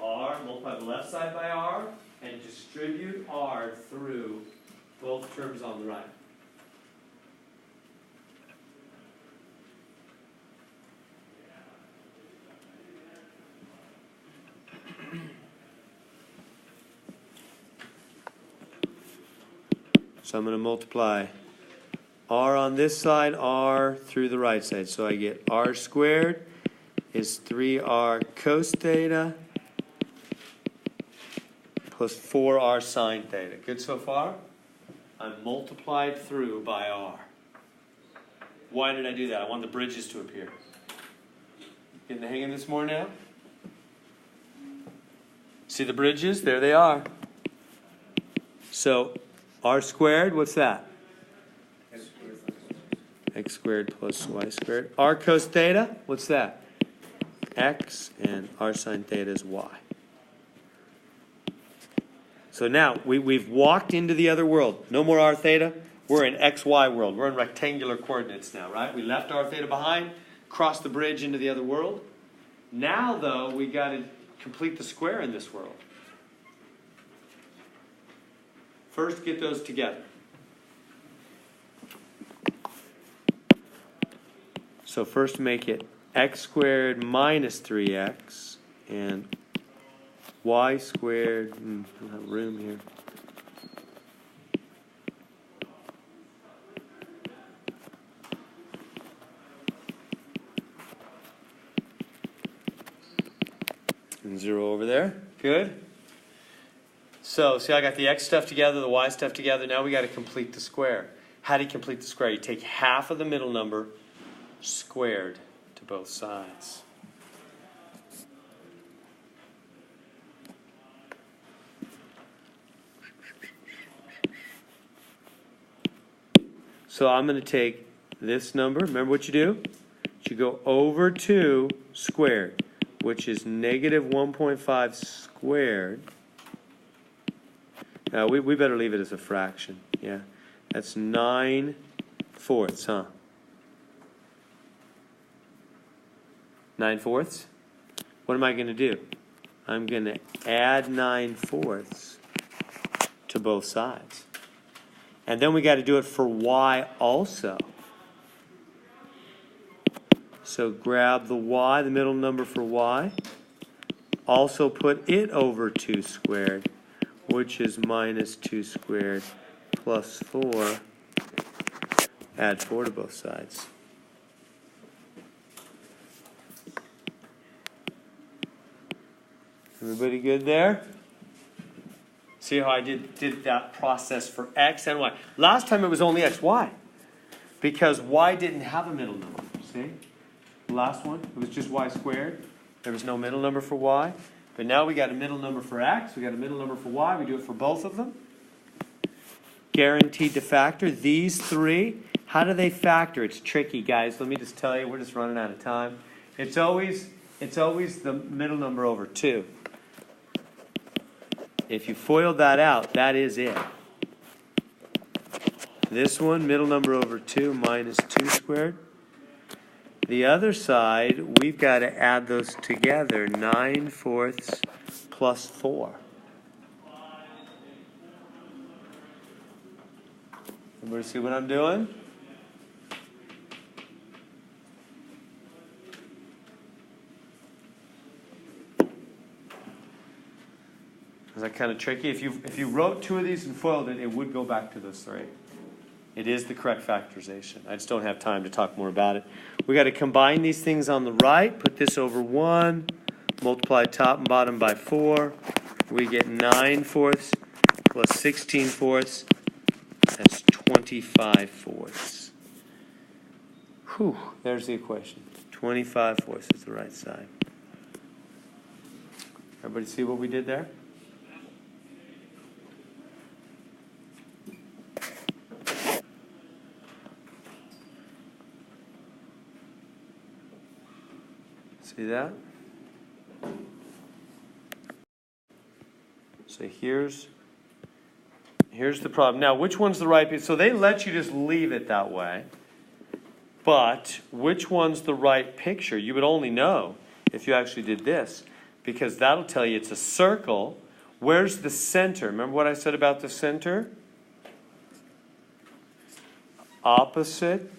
r, multiply the left side by r, and distribute r through both terms on the right. So I'm going to multiply r on this side, r through the right side. So I get r squared is 3r cos theta plus 4r sine theta. Good so far? I'm multiplied through by r. Why did I do that? I want the bridges to appear. Getting the hang of this more now? See the bridges? There they are. So r squared, what's that? X squared plus y squared. R cos theta, what's that? X, and r sine theta is y. So now we've walked into the other world. No more r theta. We're in xy world. We're in rectangular coordinates now, right? We left r theta behind, crossed the bridge into the other world. Now, though, we got to complete the square in this world. First, get those together. So first make it x squared minus 3x and y squared, don't have room here. And 0 over there. Good. So, see, I got the x stuff together, the y stuff together. Now we got to complete the square. How do you complete the square? You take half of the middle number squared to both sides. So I'm going to take this number. Remember what you do? You go over 2 squared. which is negative 1.5 squared. We better leave it as a fraction. Yeah, that's 9/4, huh? 9/4? What am I going to do? I'm going to add 9/4 to both sides. And then we got to do it for y also. So grab the y, the middle number for y. Also put it over 2 squared, which is minus 2 squared plus 4. Add 4 to both sides. Everybody good there? See how I did that process for x and y. Last time it was only x, y. Because y didn't have a middle number. See? The last one, it was just y squared. There was no middle number for y. But now we got a middle number for x. We got a middle number for y. We do it for both of them. Guaranteed to factor. These three, how do they factor? It's tricky, guys. Let me just tell you, we're just running out of time. It's always the middle number over 2. If you FOIL that out, that is it. This one, middle number over 2 minus 2 squared. The other side, we've got to add those together. 9/4 plus 4. Everybody see what I'm doing? Is that kind of tricky? If you wrote 2 of these and FOILed it, it would go back to those 3. It is the correct factorization. I just don't have time to talk more about it. We got to combine these things on the right. Put this over 1. Multiply top and bottom by 4. We get 9/4 plus 16/4. That's 25/4. Whew, there's the equation. 25/4 is the right side. Everybody see what we did there? See that? So here's the problem. Now, which one's the right piece? So they let you just leave it that way. But which one's the right picture? You would only know if you actually did this, because that'll tell you it's a circle. Where's the center? Remember what I said about the center? Opposite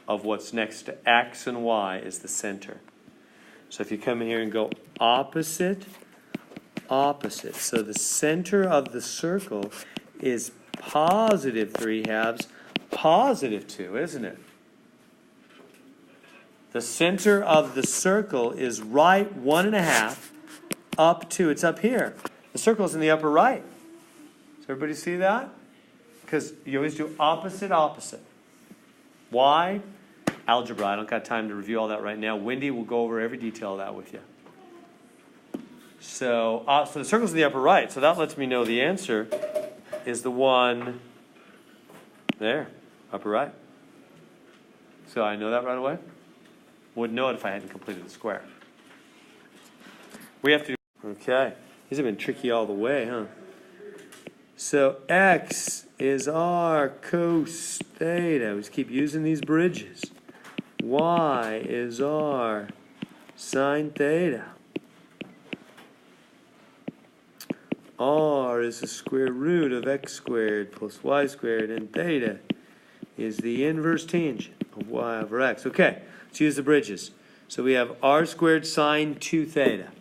of what's next to x and y is the center. So if you come in here and go opposite. So the center of the circle is positive 3/2, positive 2, isn't it? The center of the circle is right 1.5 up 2. It's up here. The circle's in the upper right. Does everybody see that? Because you always do opposite. Why? Algebra. I don't got time to review all that right now. Wendy will go over every detail of that with you. So the circle's in the upper right. So that lets me know the answer is the one there, upper right. So I know that right away. Wouldn't know it if I hadn't completed the square. We have to. Okay. These have been tricky all the way, huh? So x is r cos theta. We just keep using these bridges. Y is r sine theta. R is the square root of x squared plus y squared, and theta is the inverse tangent of y over x. Okay, let's use the bridges. So we have r squared sine 2 theta.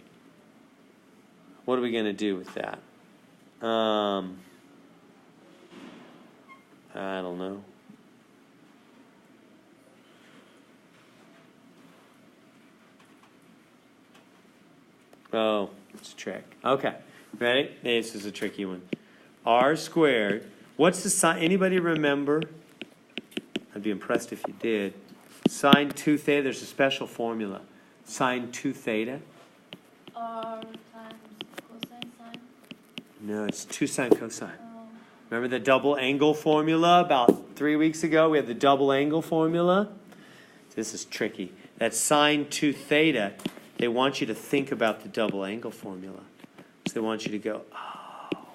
What are we going to do with that? I don't know. Oh, it's a trick. Okay, ready? This is a tricky one. R squared. What's the sine? Anybody remember? I'd be impressed if you did. Sine 2 theta. There's a special formula. Sine 2 theta. R times cosine sine. No, it's 2 sine cosine. Remember the double angle formula about 3 weeks ago? We had the double angle formula. This is tricky. That's sine 2 theta. they want you to think about the double angle formula. So they want you to go, oh,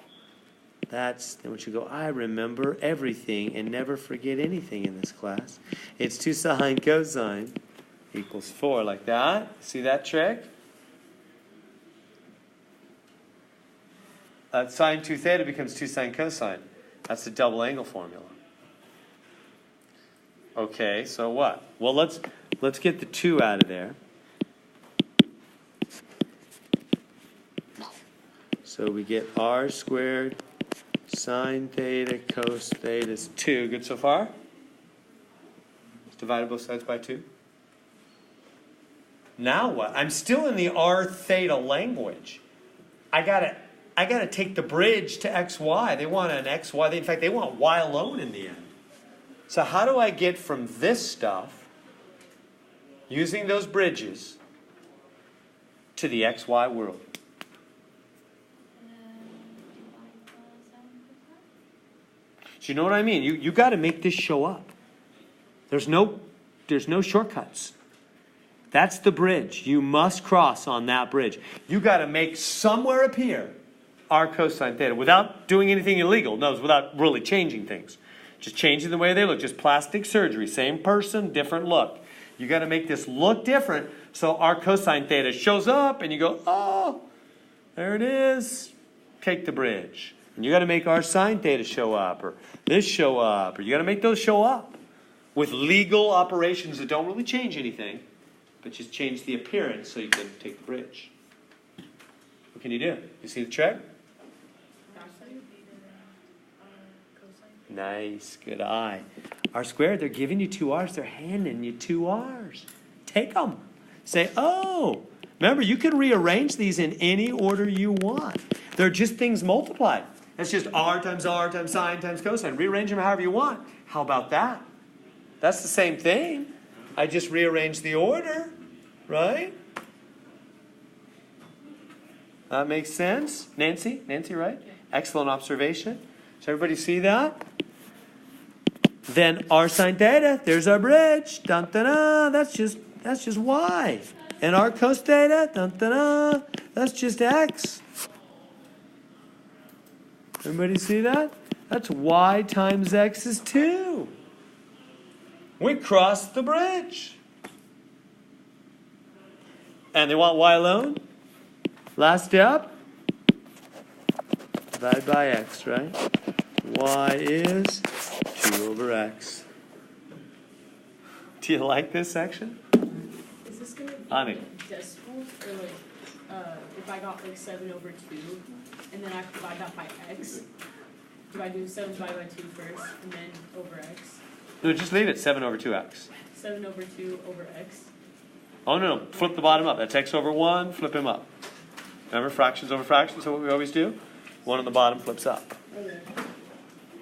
they want you to go, I remember everything and never forget anything in this class. It's 2 sine cosine equals 4, like that. See that trick? Sine 2 theta becomes 2 sine cosine. That's the double angle formula. Okay, so what? Well, let's get the 2 out of there. So we get r squared sine theta cos theta is 2. Good so far? Let's divide both sides by 2. Now what? I'm still in the r theta language. I gotta take the bridge to xy. They want an xy. In fact, they want y alone in the end. So how do I get from this stuff, using those bridges, to the xy world? So you know what I mean? You got to make this show up. There's no shortcuts. That's the bridge. You must cross on that bridge. You got to make somewhere appear r cosine theta without doing anything illegal. No, without really changing things. Just changing the way they look. Just plastic surgery. Same person, different look. You got to make this look different so r cosine theta shows up and you go, oh, there it is. Take the bridge. And you got to make r sine theta show up, or this show up, or you got to make those show up with legal operations that don't really change anything, but just change the appearance so you can take the bridge. What can you do? You see the trick? Nice, good eye. R squared, they're giving you 2 r's. They're handing you 2 r's. Take them. Say, oh, remember, you can rearrange these in any order you want. They're just things multiplied. That's just r times sine times cosine. Rearrange them however you want. How about that? That's the same thing. I just rearrange the order, right? That makes sense? Nancy, right? Yeah. Excellent observation. Does everybody see that? Then r sine theta, there's our bridge. Dun, dun, dun, that's just y. And r cos theta, dun, dun, dun, that's just x. Everybody see that? That's y times x is 2. We crossed the bridge. And they want y alone? Last step? Divide by x, right? Y is 2 over x. Do you like this section? Is this going to be Honey. decimals, or like, if I got like 7 over 2, and then I divide that by x, do I do 7 divided by 2 first, and then over x? No, just leave it 7 over 2x. 7 over 2 over x. Oh, no, flip the bottom up. That's x over 1, flip him up. Remember, fractions over fractions, so what we always do? 1 on the bottom flips up. Okay.